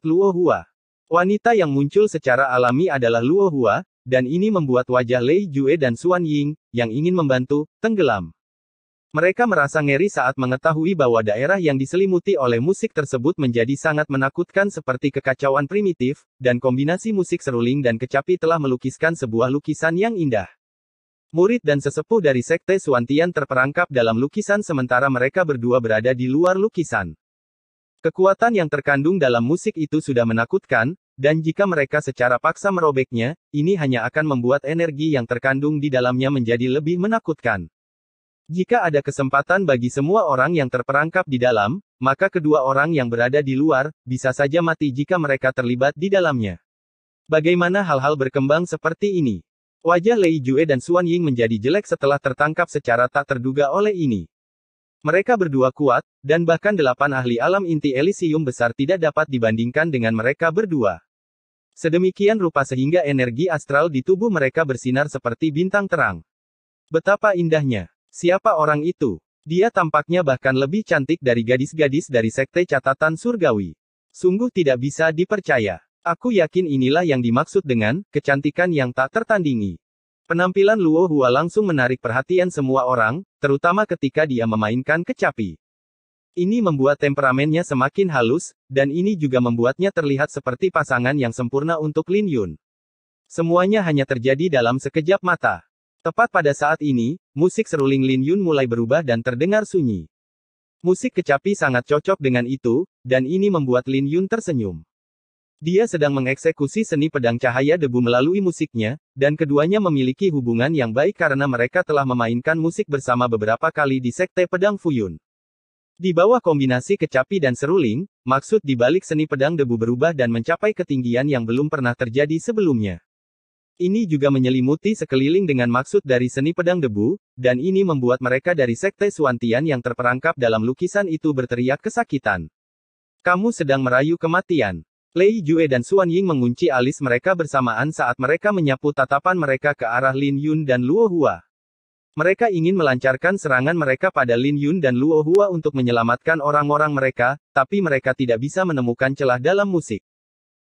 Luo Hua. Wanita yang muncul secara alami adalah Luo Hua, dan ini membuat wajah Lei Jue dan Xuan Ying, yang ingin membantu, tenggelam. Mereka merasa ngeri saat mengetahui bahwa daerah yang diselimuti oleh musik tersebut menjadi sangat menakutkan seperti kekacauan primitif, dan kombinasi musik seruling dan kecapi telah melukiskan sebuah lukisan yang indah. Murid dan sesepuh dari Sekte Xuantian terperangkap dalam lukisan sementara mereka berdua berada di luar lukisan. Kekuatan yang terkandung dalam musik itu sudah menakutkan, dan jika mereka secara paksa merobeknya, ini hanya akan membuat energi yang terkandung di dalamnya menjadi lebih menakutkan. Jika ada kesempatan bagi semua orang yang terperangkap di dalam, maka kedua orang yang berada di luar, bisa saja mati jika mereka terlibat di dalamnya. Bagaimana hal-hal berkembang seperti ini? Wajah Lei Jue dan Xuan Ying menjadi jelek setelah tertangkap secara tak terduga oleh ini. Mereka berdua kuat, dan bahkan 8 ahli alam inti Elysium besar tidak dapat dibandingkan dengan mereka berdua. Sedemikian rupa sehingga energi astral di tubuh mereka bersinar seperti bintang terang. Betapa indahnya. Siapa orang itu? Dia tampaknya bahkan lebih cantik dari gadis-gadis dari Sekte Catatan Surgawi. Sungguh tidak bisa dipercaya. Aku yakin inilah yang dimaksud dengan kecantikan yang tak tertandingi. Penampilan Luo Hua langsung menarik perhatian semua orang, terutama ketika dia memainkan kecapi. Ini membuat temperamennya semakin halus, dan ini juga membuatnya terlihat seperti pasangan yang sempurna untuk Lin Yun. Semuanya hanya terjadi dalam sekejap mata. Tepat pada saat ini, musik seruling Lin Yun mulai berubah dan terdengar sunyi. Musik kecapi sangat cocok dengan itu, dan ini membuat Lin Yun tersenyum. Dia sedang mengeksekusi seni pedang cahaya debu melalui musiknya, dan keduanya memiliki hubungan yang baik karena mereka telah memainkan musik bersama beberapa kali di Sekte Pedang Fuyun. Di bawah kombinasi kecapi dan seruling, maksud di balik seni pedang debu berubah dan mencapai ketinggian yang belum pernah terjadi sebelumnya. Ini juga menyelimuti sekeliling dengan maksud dari seni pedang debu, dan ini membuat mereka dari Sekte Suantian yang terperangkap dalam lukisan itu berteriak kesakitan. Kamu sedang merayu kematian. Lei Jue dan Xuan Ying mengunci alis mereka bersamaan saat mereka menyapu tatapan mereka ke arah Lin Yun dan Luo Hua. Mereka ingin melancarkan serangan mereka pada Lin Yun dan Luo Hua untuk menyelamatkan orang-orang mereka, tapi mereka tidak bisa menemukan celah dalam musik.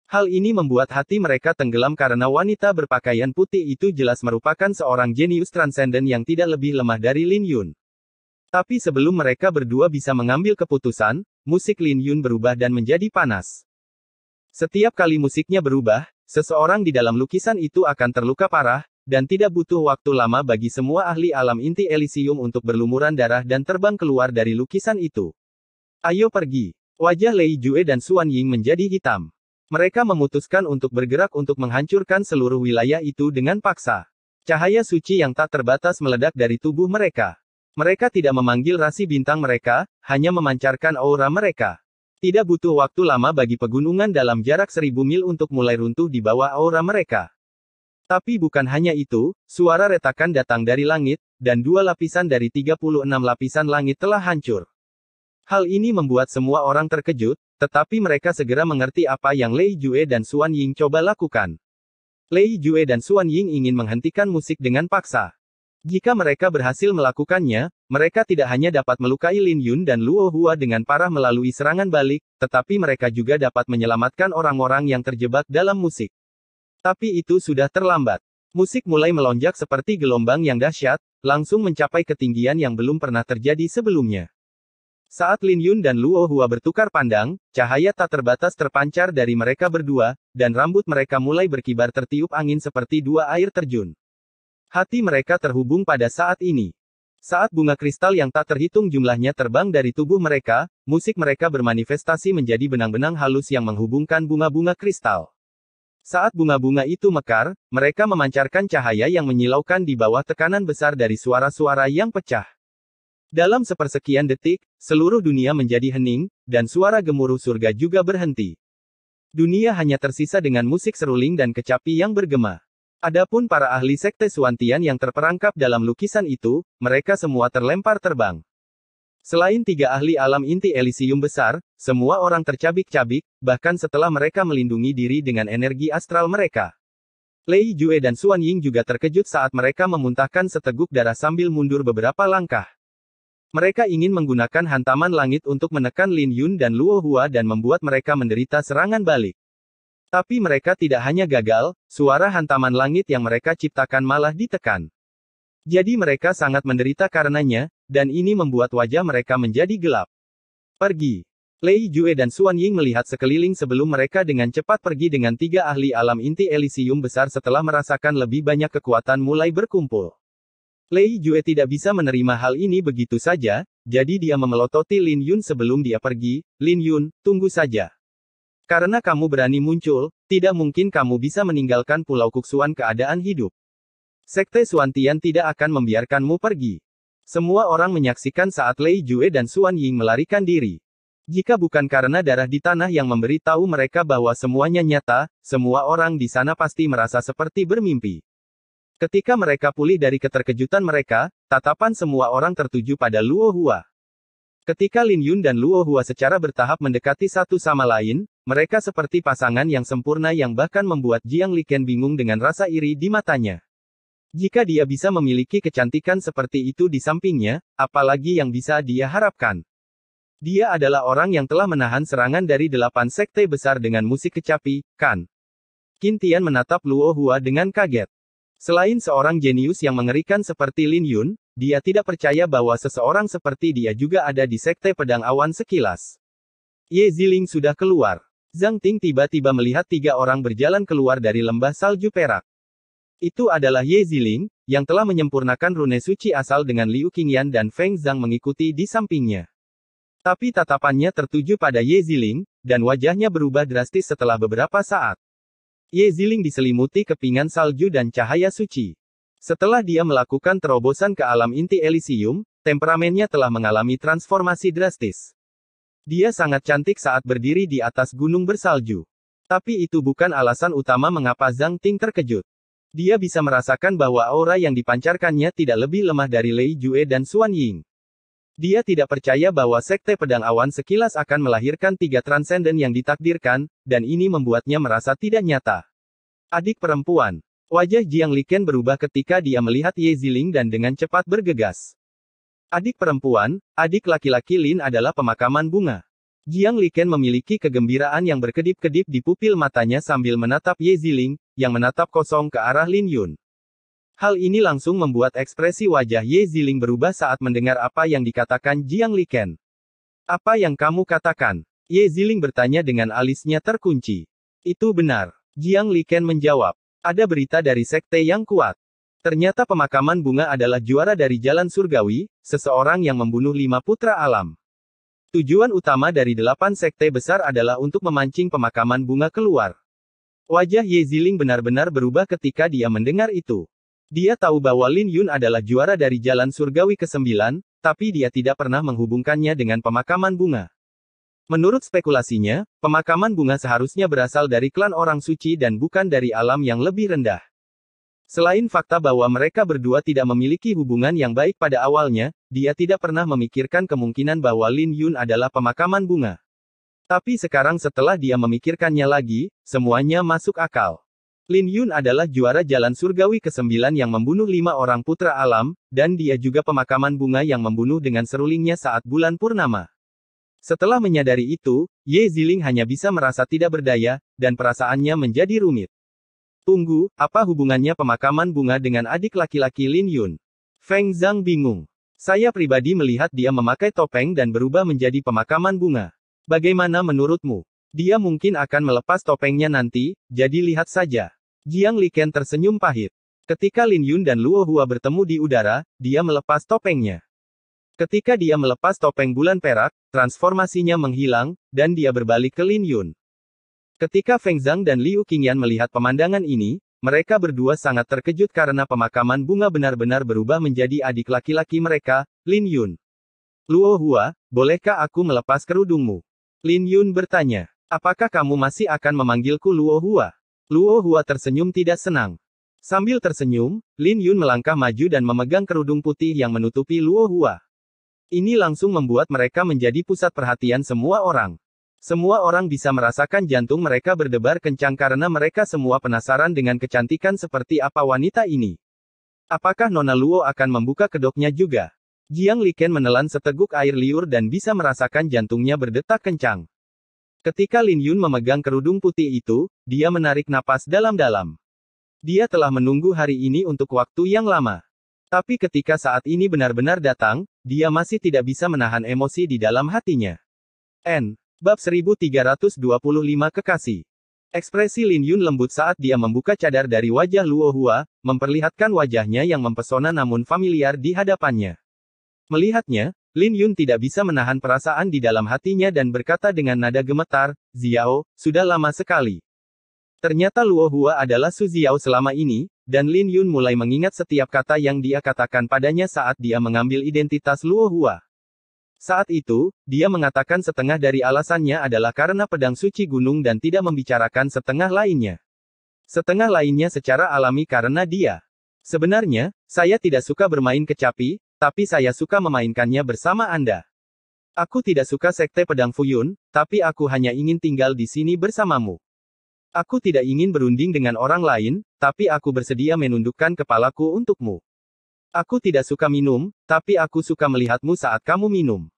Hal ini membuat hati mereka tenggelam karena wanita berpakaian putih itu jelas merupakan seorang jenius transenden yang tidak lebih lemah dari Lin Yun. Tapi sebelum mereka berdua bisa mengambil keputusan, musik Lin Yun berubah dan menjadi panas. Setiap kali musiknya berubah, seseorang di dalam lukisan itu akan terluka parah, dan tidak butuh waktu lama bagi semua ahli alam inti Elysium untuk berlumuran darah dan terbang keluar dari lukisan itu. Ayo pergi. Wajah Lei Jue dan Xuan Ying menjadi hitam. Mereka memutuskan untuk bergerak untuk menghancurkan seluruh wilayah itu dengan paksa. Cahaya suci yang tak terbatas meledak dari tubuh mereka. Mereka tidak memanggil rasi bintang mereka, hanya memancarkan aura mereka. Tidak butuh waktu lama bagi pegunungan dalam jarak 1000 mil untuk mulai runtuh di bawah aura mereka. Tapi bukan hanya itu, suara retakan datang dari langit, dan 2 lapisan dari 36 lapisan langit telah hancur. Hal ini membuat semua orang terkejut, tetapi mereka segera mengerti apa yang Lei Jue dan Xuan Ying coba lakukan. Lei Jue dan Xuan Ying ingin menghentikan musik dengan paksa. Jika mereka berhasil melakukannya, mereka tidak hanya dapat melukai Lin Yun dan Luo Hua dengan parah melalui serangan balik, tetapi mereka juga dapat menyelamatkan orang-orang yang terjebak dalam musik. Tapi itu sudah terlambat. Musik mulai melonjak seperti gelombang yang dahsyat, langsung mencapai ketinggian yang belum pernah terjadi sebelumnya. Saat Lin Yun dan Luo Hua bertukar pandang, cahaya tak terbatas terpancar dari mereka berdua, dan rambut mereka mulai berkibar tertiup angin seperti 2 air terjun. Hati mereka terhubung pada saat ini. Saat bunga kristal yang tak terhitung jumlahnya terbang dari tubuh mereka, musik mereka bermanifestasi menjadi benang-benang halus yang menghubungkan bunga-bunga kristal. Saat bunga-bunga itu mekar, mereka memancarkan cahaya yang menyilaukan di bawah tekanan besar dari suara-suara yang pecah. Dalam sepersekian detik, seluruh dunia menjadi hening, dan suara gemuruh surga juga berhenti. Dunia hanya tersisa dengan musik seruling dan kecapi yang bergema. Adapun para ahli Sekte Suantian yang terperangkap dalam lukisan itu, mereka semua terlempar terbang. Selain 3 ahli alam inti Elysium besar, semua orang tercabik-cabik, bahkan setelah mereka melindungi diri dengan energi astral mereka. Lei Jue dan Xuan Ying juga terkejut saat mereka memuntahkan seteguk darah sambil mundur beberapa langkah. Mereka ingin menggunakan hantaman langit untuk menekan Lin Yun dan Luo Hua dan membuat mereka menderita serangan balik. Tapi mereka tidak hanya gagal, suara hantaman langit yang mereka ciptakan malah ditekan. Jadi mereka sangat menderita karenanya, dan ini membuat wajah mereka menjadi gelap. Pergi. Lei Jue dan Xuan Ying melihat sekeliling sebelum mereka dengan cepat pergi dengan 3 ahli alam inti Elysium besar setelah merasakan lebih banyak kekuatan mulai berkumpul. Lei Jue tidak bisa menerima hal ini begitu saja, jadi dia memelototi Lin Yun sebelum dia pergi. Lin Yun, tunggu saja. Karena kamu berani muncul, tidak mungkin kamu bisa meninggalkan Pulau Kuksuan keadaan hidup. Sekte Suantian tidak akan membiarkanmu pergi. Semua orang menyaksikan saat Lei Jue dan Xuan Ying melarikan diri. Jika bukan karena darah di tanah yang memberitahu mereka bahwa semuanya nyata, semua orang di sana pasti merasa seperti bermimpi. Ketika mereka pulih dari keterkejutan mereka, tatapan semua orang tertuju pada Luo Hua. Ketika Lin Yun dan Luo Hua secara bertahap mendekati satu sama lain, mereka seperti pasangan yang sempurna yang bahkan membuat Jiang Liken bingung dengan rasa iri di matanya. Jika dia bisa memiliki kecantikan seperti itu di sampingnya, apalagi yang bisa dia harapkan? Dia adalah orang yang telah menahan serangan dari 8 sekte besar dengan musik kecapi, kan? Qin Tian menatap Luo Hua dengan kaget. Selain seorang jenius yang mengerikan seperti Lin Yun, dia tidak percaya bahwa seseorang seperti dia juga ada di Sekte Pedang Awan sekilas. Ye Ziling sudah keluar. Zhang Ting tiba-tiba melihat 3 orang berjalan keluar dari lembah salju perak. Itu adalah Ye Ziling, yang telah menyempurnakan rune suci asal dengan Liu Qingyan dan Feng Zhang mengikuti di sampingnya. Tapi tatapannya tertuju pada Ye Ziling, dan wajahnya berubah drastis setelah beberapa saat. Ye Ziling diselimuti kepingan salju dan cahaya suci. Setelah dia melakukan terobosan ke alam inti Elysium, temperamennya telah mengalami transformasi drastis. Dia sangat cantik saat berdiri di atas gunung bersalju. Tapi itu bukan alasan utama mengapa Zhang Ting terkejut. Dia bisa merasakan bahwa aura yang dipancarkannya tidak lebih lemah dari Lei Jue dan Xuan Ying. Dia tidak percaya bahwa Sekte Pedang Awan sekilas akan melahirkan tiga transenden yang ditakdirkan, dan ini membuatnya merasa tidak nyata. Adik perempuan. Wajah Jiang Liken berubah ketika dia melihat Ye Ziling dan dengan cepat bergegas. Adik perempuan, adik laki-laki Lin adalah pemakaman bunga. Jiang Liken memiliki kegembiraan yang berkedip-kedip di pupil matanya sambil menatap Ye Ziling, yang menatap kosong ke arah Lin Yun. Hal ini langsung membuat ekspresi wajah Ye Ziling berubah saat mendengar apa yang dikatakan Jiang Liken. Apa yang kamu katakan? Ye Ziling bertanya dengan alisnya terkunci. Itu benar. Jiang Liken menjawab. Ada berita dari sekte yang kuat. Ternyata pemakaman bunga adalah juara dari jalan surgawi, seseorang yang membunuh 5 putra alam. Tujuan utama dari 8 sekte besar adalah untuk memancing pemakaman bunga keluar. Wajah Ye Ziling benar-benar berubah ketika dia mendengar itu. Dia tahu bahwa Lin Yun adalah juara dari jalan surgawi ke-9, tapi dia tidak pernah menghubungkannya dengan pemakaman bunga. Menurut spekulasinya, pemakaman bunga seharusnya berasal dari klan orang suci dan bukan dari alam yang lebih rendah. Selain fakta bahwa mereka berdua tidak memiliki hubungan yang baik pada awalnya, dia tidak pernah memikirkan kemungkinan bahwa Lin Yun adalah pemakaman bunga. Tapi sekarang setelah dia memikirkannya lagi, semuanya masuk akal. Lin Yun adalah juara jalan surgawi ke-9 yang membunuh 5 orang putra alam, dan dia juga pemakaman bunga yang membunuh dengan serulingnya saat bulan purnama. Setelah menyadari itu, Ye Ziling hanya bisa merasa tidak berdaya, dan perasaannya menjadi rumit. Tunggu, apa hubungannya pemakaman bunga dengan adik laki-laki Lin Yun? Feng Zhang bingung. Saya pribadi melihat dia memakai topeng dan berubah menjadi pemakaman bunga. Bagaimana menurutmu? Dia mungkin akan melepas topengnya nanti, jadi lihat saja. Jiang Liken tersenyum pahit. Ketika Lin Yun dan Luo Hua bertemu di udara, dia melepas topengnya. Ketika dia melepas topeng bulan perak, transformasinya menghilang, dan dia berbalik ke Lin Yun. Ketika Feng Zhang dan Liu Qingyan melihat pemandangan ini, mereka berdua sangat terkejut karena pemakaman bunga benar-benar berubah menjadi adik laki-laki mereka, Lin Yun. Luo Hua, bolehkah aku melepas kerudungmu? Lin Yun bertanya. Apakah kamu masih akan memanggilku Luo Hua? Luo Hua tersenyum tidak senang. Sambil tersenyum, Lin Yun melangkah maju dan memegang kerudung putih yang menutupi Luo Hua. Ini langsung membuat mereka menjadi pusat perhatian semua orang. Semua orang bisa merasakan jantung mereka berdebar kencang karena mereka semua penasaran dengan kecantikan seperti apa wanita ini. Apakah Nona Luo akan membuka kedoknya juga? Jiang Liken menelan seteguk air liur dan bisa merasakan jantungnya berdetak kencang. Ketika Lin Yun memegang kerudung putih itu, dia menarik napas dalam-dalam. Dia telah menunggu hari ini untuk waktu yang lama. Tapi ketika saat ini benar-benar datang, dia masih tidak bisa menahan emosi di dalam hatinya. Bab 1325 Kekasih. Ekspresi Lin Yun lembut saat dia membuka cadar dari wajah Luo Hua, memperlihatkan wajahnya yang mempesona namun familiar di hadapannya. Melihatnya, Lin Yun tidak bisa menahan perasaan di dalam hatinya dan berkata dengan nada gemetar, "Xiao, sudah lama sekali." Ternyata Luo Hua adalah Su Xiao selama ini, dan Lin Yun mulai mengingat setiap kata yang dia katakan padanya saat dia mengambil identitas Luo Hua. Saat itu, dia mengatakan setengah dari alasannya adalah karena pedang suci gunung dan tidak membicarakan setengah lainnya. Setengah lainnya secara alami karena dia. Sebenarnya, saya tidak suka bermain kecapi, tapi saya suka memainkannya bersama Anda. Aku tidak suka sekte pedang Fuyun, tapi aku hanya ingin tinggal di sini bersamamu. Aku tidak ingin berunding dengan orang lain, tapi aku bersedia menundukkan kepalaku untukmu. Aku tidak suka minum, tapi aku suka melihatmu saat kamu minum.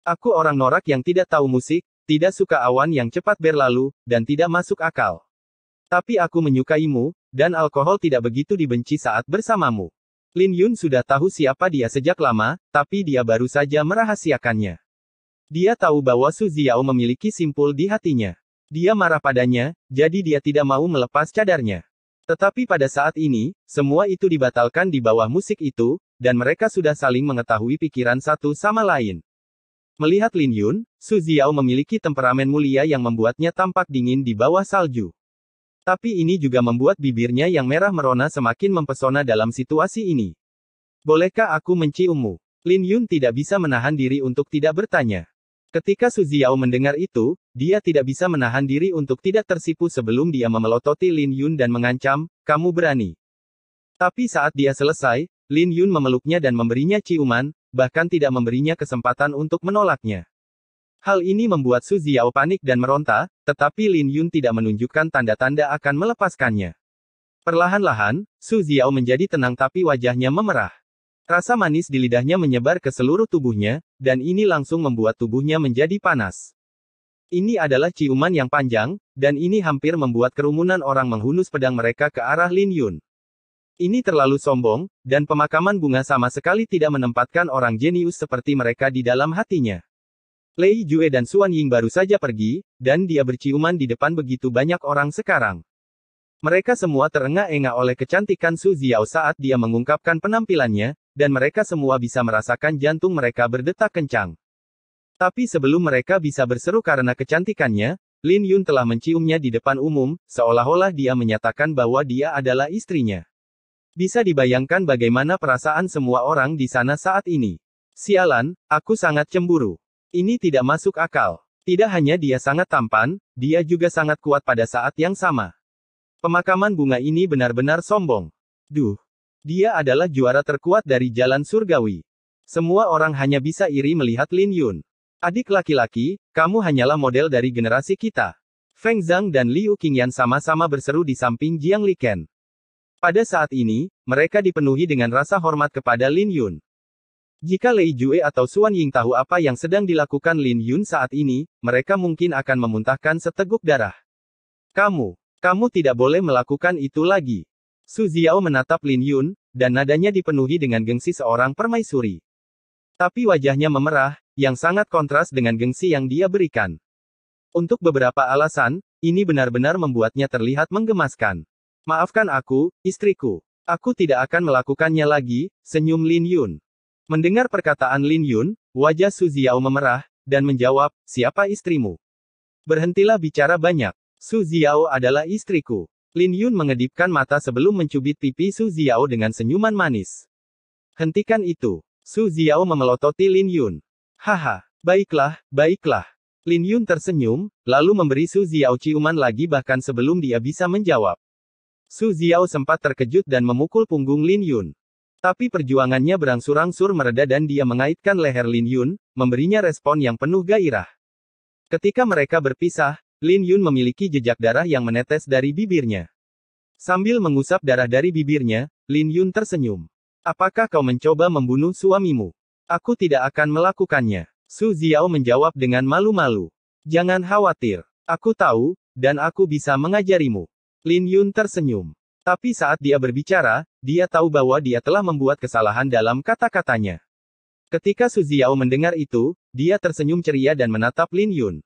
Aku orang norak yang tidak tahu musik, tidak suka awan yang cepat berlalu, dan tidak masuk akal. Tapi aku menyukaimu, dan alkohol tidak begitu dibenci saat bersamamu. Lin Yun sudah tahu siapa dia sejak lama, tapi dia baru saja merahasiakannya. Dia tahu bahwa Su Xiao memiliki simpul di hatinya. Dia marah padanya, jadi dia tidak mau melepas cadarnya. Tetapi pada saat ini, semua itu dibatalkan di bawah musik itu, dan mereka sudah saling mengetahui pikiran satu sama lain. Melihat Lin Yun, Su Xiao memiliki temperamen mulia yang membuatnya tampak dingin di bawah salju. Tapi ini juga membuat bibirnya yang merah merona semakin mempesona dalam situasi ini. Bolehkah aku menciummu? Lin Yun tidak bisa menahan diri untuk tidak bertanya. Ketika Su Xiao mendengar itu, dia tidak bisa menahan diri untuk tidak tersipu sebelum dia memelototi Lin Yun dan mengancam, "Kamu berani. Tapi saat dia selesai, Lin Yun memeluknya dan memberinya ciuman, bahkan tidak memberinya kesempatan untuk menolaknya. Hal ini membuat Su Xiao panik dan meronta, tetapi Lin Yun tidak menunjukkan tanda-tanda akan melepaskannya. Perlahan-lahan, Su Xiao menjadi tenang tapi wajahnya memerah. Rasa manis di lidahnya menyebar ke seluruh tubuhnya, dan ini langsung membuat tubuhnya menjadi panas. Ini adalah ciuman yang panjang, dan ini hampir membuat kerumunan orang menghunus pedang mereka ke arah Lin Yun. Ini terlalu sombong, dan pemakaman bunga sama sekali tidak menempatkan orang jenius seperti mereka di dalam hatinya. Lei Jue dan Xuan Ying baru saja pergi, dan dia berciuman di depan begitu banyak orang sekarang. Mereka semua terengah-engah oleh kecantikan Su Xiao saat dia mengungkapkan penampilannya, dan mereka semua bisa merasakan jantung mereka berdetak kencang. Tapi sebelum mereka bisa berseru karena kecantikannya, Lin Yun telah menciumnya di depan umum, seolah-olah dia menyatakan bahwa dia adalah istrinya. Bisa dibayangkan bagaimana perasaan semua orang di sana saat ini. Sialan, aku sangat cemburu. Ini tidak masuk akal. Tidak hanya dia sangat tampan, dia juga sangat kuat pada saat yang sama. Pemakaman bunga ini benar-benar sombong. Duh. Dia adalah juara terkuat dari jalan surgawi. Semua orang hanya bisa iri melihat Lin Yun. Adik laki-laki, kamu hanyalah model dari generasi kita. Feng Zhang dan Liu Qingyan sama-sama berseru di samping Jiang Liken. Pada saat ini, mereka dipenuhi dengan rasa hormat kepada Lin Yun. Jika Lei Jue atau Xuan Ying tahu apa yang sedang dilakukan Lin Yun saat ini, mereka mungkin akan memuntahkan seteguk darah. Kamu tidak boleh melakukan itu lagi. Su Xiao menatap Lin Yun, dan nadanya dipenuhi dengan gengsi seorang permaisuri. Tapi wajahnya memerah, yang sangat kontras dengan gengsi yang dia berikan. Untuk beberapa alasan, ini benar-benar membuatnya terlihat menggemaskan. Maafkan aku, istriku. Aku tidak akan melakukannya lagi, senyum Lin Yun. Mendengar perkataan Lin Yun, wajah Su Xiao memerah, dan menjawab, siapa istrimu? Berhentilah bicara banyak. Su Xiao adalah istriku. Lin Yun mengedipkan mata sebelum mencubit pipi Su Xiao dengan senyuman manis. Hentikan itu. Su Xiao memelototi Lin Yun. Haha, baiklah, baiklah. Lin Yun tersenyum, lalu memberi Su Xiao ciuman lagi bahkan sebelum dia bisa menjawab. Su Xiao sempat terkejut dan memukul punggung Lin Yun. Tapi perjuangannya berangsur-angsur mereda dan dia mengaitkan leher Lin Yun, memberinya respon yang penuh gairah. Ketika mereka berpisah, Lin Yun memiliki jejak darah yang menetes dari bibirnya. Sambil mengusap darah dari bibirnya, Lin Yun tersenyum. Apakah kau mencoba membunuh suamimu? Aku tidak akan melakukannya. Su Xiao menjawab dengan malu-malu. Jangan khawatir. Aku tahu, dan aku bisa mengajarimu. Lin Yun tersenyum. Tapi saat dia berbicara, dia tahu bahwa dia telah membuat kesalahan dalam kata-katanya. Ketika Su Xiao mendengar itu, dia tersenyum ceria dan menatap Lin Yun.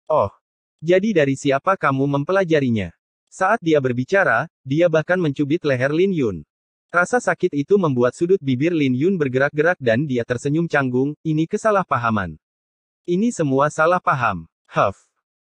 Oh, jadi dari siapa kamu mempelajarinya? Saat dia berbicara, dia bahkan mencubit leher Lin Yun. Rasa sakit itu membuat sudut bibir Lin Yun bergerak-gerak dan dia tersenyum canggung, ini kesalahpahaman. Ini semua salah paham. Huff.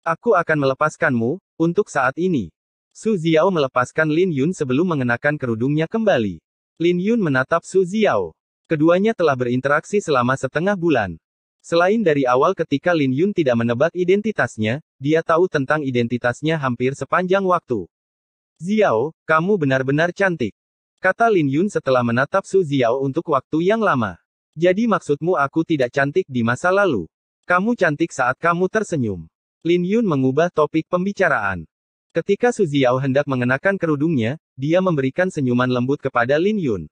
Aku akan melepaskanmu, untuk saat ini. Su Xiao melepaskan Lin Yun sebelum mengenakan kerudungnya kembali. Lin Yun menatap Su Xiao. Keduanya telah berinteraksi selama setengah bulan. Selain dari awal ketika Lin Yun tidak menebak identitasnya, dia tahu tentang identitasnya hampir sepanjang waktu. Xiao, kamu benar-benar cantik. Kata Lin Yun setelah menatap Su Xiao untuk waktu yang lama. Jadi maksudmu aku tidak cantik di masa lalu. Kamu cantik saat kamu tersenyum. Lin Yun mengubah topik pembicaraan. Ketika Su Xiao hendak mengenakan kerudungnya, dia memberikan senyuman lembut kepada Lin Yun.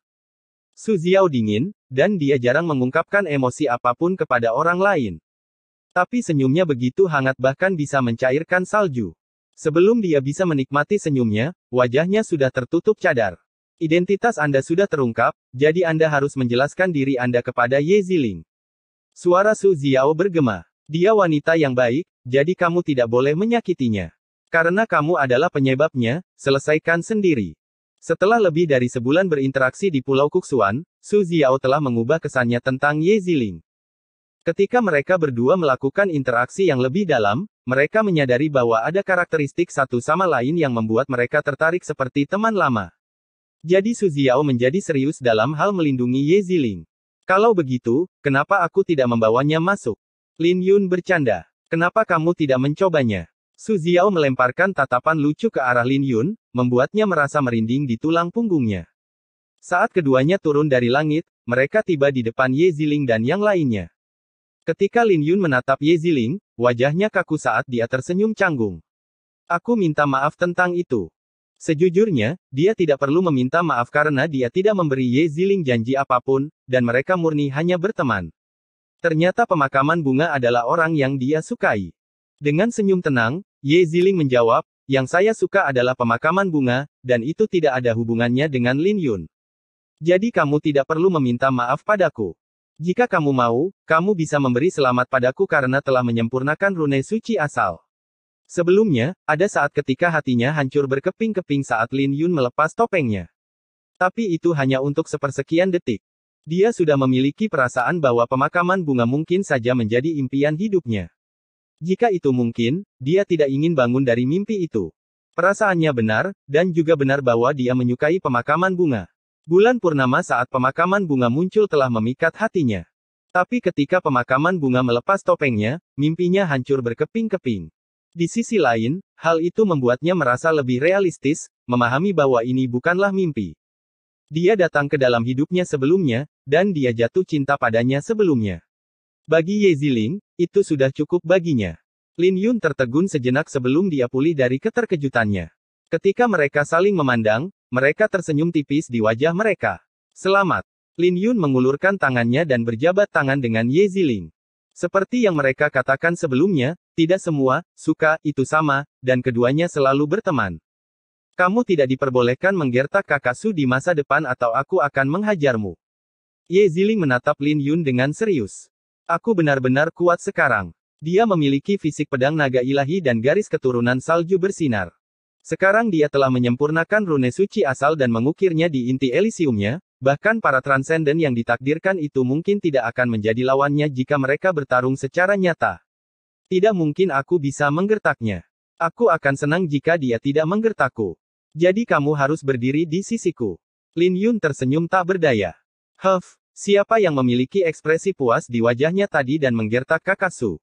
Su Xiao dingin, dan dia jarang mengungkapkan emosi apapun kepada orang lain. Tapi senyumnya begitu hangat bahkan bisa mencairkan salju. Sebelum dia bisa menikmati senyumnya, wajahnya sudah tertutup cadar. Identitas Anda sudah terungkap, jadi Anda harus menjelaskan diri Anda kepada Ye Ziling. Suara Su Xiao bergema. Dia wanita yang baik, jadi kamu tidak boleh menyakitinya. Karena kamu adalah penyebabnya, selesaikan sendiri. Setelah lebih dari sebulan berinteraksi di Pulau Kuxuan, Su Xiao telah mengubah kesannya tentang Ye Ziling. Ketika mereka berdua melakukan interaksi yang lebih dalam, mereka menyadari bahwa ada karakteristik satu sama lain yang membuat mereka tertarik seperti teman lama. Jadi Su Xiao menjadi serius dalam hal melindungi Ye Ziling. Kalau begitu, kenapa aku tidak membawanya masuk? Lin Yun bercanda. Kenapa kamu tidak mencobanya? Su Xiao melemparkan tatapan lucu ke arah Lin Yun, membuatnya merasa merinding di tulang punggungnya. Saat keduanya turun dari langit, mereka tiba di depan Ye Ziling dan yang lainnya. Ketika Lin Yun menatap Ye Ziling, wajahnya kaku saat dia tersenyum canggung. Aku minta maaf tentang itu. Sejujurnya, dia tidak perlu meminta maaf karena dia tidak memberi Ye Ziling janji apapun, dan mereka murni hanya berteman. Ternyata pemakaman bunga adalah orang yang dia sukai. Dengan senyum tenang, Ye Ziling menjawab, yang saya suka adalah pemakaman bunga, dan itu tidak ada hubungannya dengan Lin Yun. Jadi kamu tidak perlu meminta maaf padaku. Jika kamu mau, kamu bisa memberi selamat padaku karena telah menyempurnakan rune suci asal. Sebelumnya, ada saat ketika hatinya hancur berkeping-keping saat Lin Yun melepas topengnya. Tapi itu hanya untuk sepersekian detik. Dia sudah memiliki perasaan bahwa pemakaman bunga mungkin saja menjadi impian hidupnya. Jika itu mungkin, dia tidak ingin bangun dari mimpi itu. Perasaannya benar, dan juga benar bahwa dia menyukai pemakaman bunga. Bulan purnama saat pemakaman bunga muncul telah memikat hatinya. Tapi ketika pemakaman bunga melepas topengnya, mimpinya hancur berkeping-keping. Di sisi lain, hal itu membuatnya merasa lebih realistis, memahami bahwa ini bukanlah mimpi. Dia datang ke dalam hidupnya sebelumnya, dan dia jatuh cinta padanya sebelumnya. Bagi Ye Ziling, itu sudah cukup baginya. Lin Yun tertegun sejenak sebelum dia pulih dari keterkejutannya. Ketika mereka saling memandang, mereka tersenyum tipis di wajah mereka. Selamat. Lin Yun mengulurkan tangannya dan berjabat tangan dengan Ye Ziling. Seperti yang mereka katakan sebelumnya, tidak semua suka itu sama, dan keduanya selalu berteman. Kamu tidak diperbolehkan menggertak Kakasu di masa depan atau aku akan menghajarmu. Ye Ziling menatap Lin Yun dengan serius. Aku benar-benar kuat sekarang. Dia memiliki fisik pedang naga ilahi dan garis keturunan salju bersinar. Sekarang dia telah menyempurnakan rune suci asal dan mengukirnya di inti Elysiumnya, bahkan para transenden yang ditakdirkan itu mungkin tidak akan menjadi lawannya jika mereka bertarung secara nyata. Tidak mungkin aku bisa menggertaknya. Aku akan senang jika dia tidak menggertakku. Jadi kamu harus berdiri di sisiku. Lin Yun tersenyum tak berdaya. Siapa yang memiliki ekspresi puas di wajahnya tadi dan menggertak Kakasu?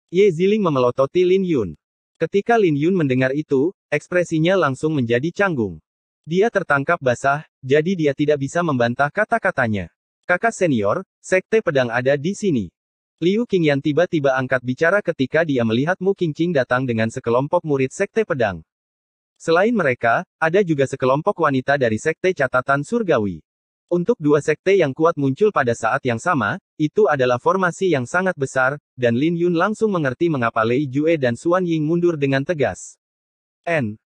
Ye Ziling memelototi Lin Yun. Ketika Lin Yun mendengar itu, ekspresinya langsung menjadi canggung. Dia tertangkap basah, jadi dia tidak bisa membantah kata-katanya. Kakak senior, sekte pedang ada di sini. Liu Qingyan tiba-tiba angkat bicara ketika dia melihat Mu Qingqing datang dengan sekelompok murid sekte pedang. Selain mereka, ada juga sekelompok wanita dari sekte catatan surgawi. Untuk dua sekte yang kuat muncul pada saat yang sama, itu adalah formasi yang sangat besar, dan Lin Yun langsung mengerti mengapa Lei Jue dan Xuan Ying mundur dengan tegas.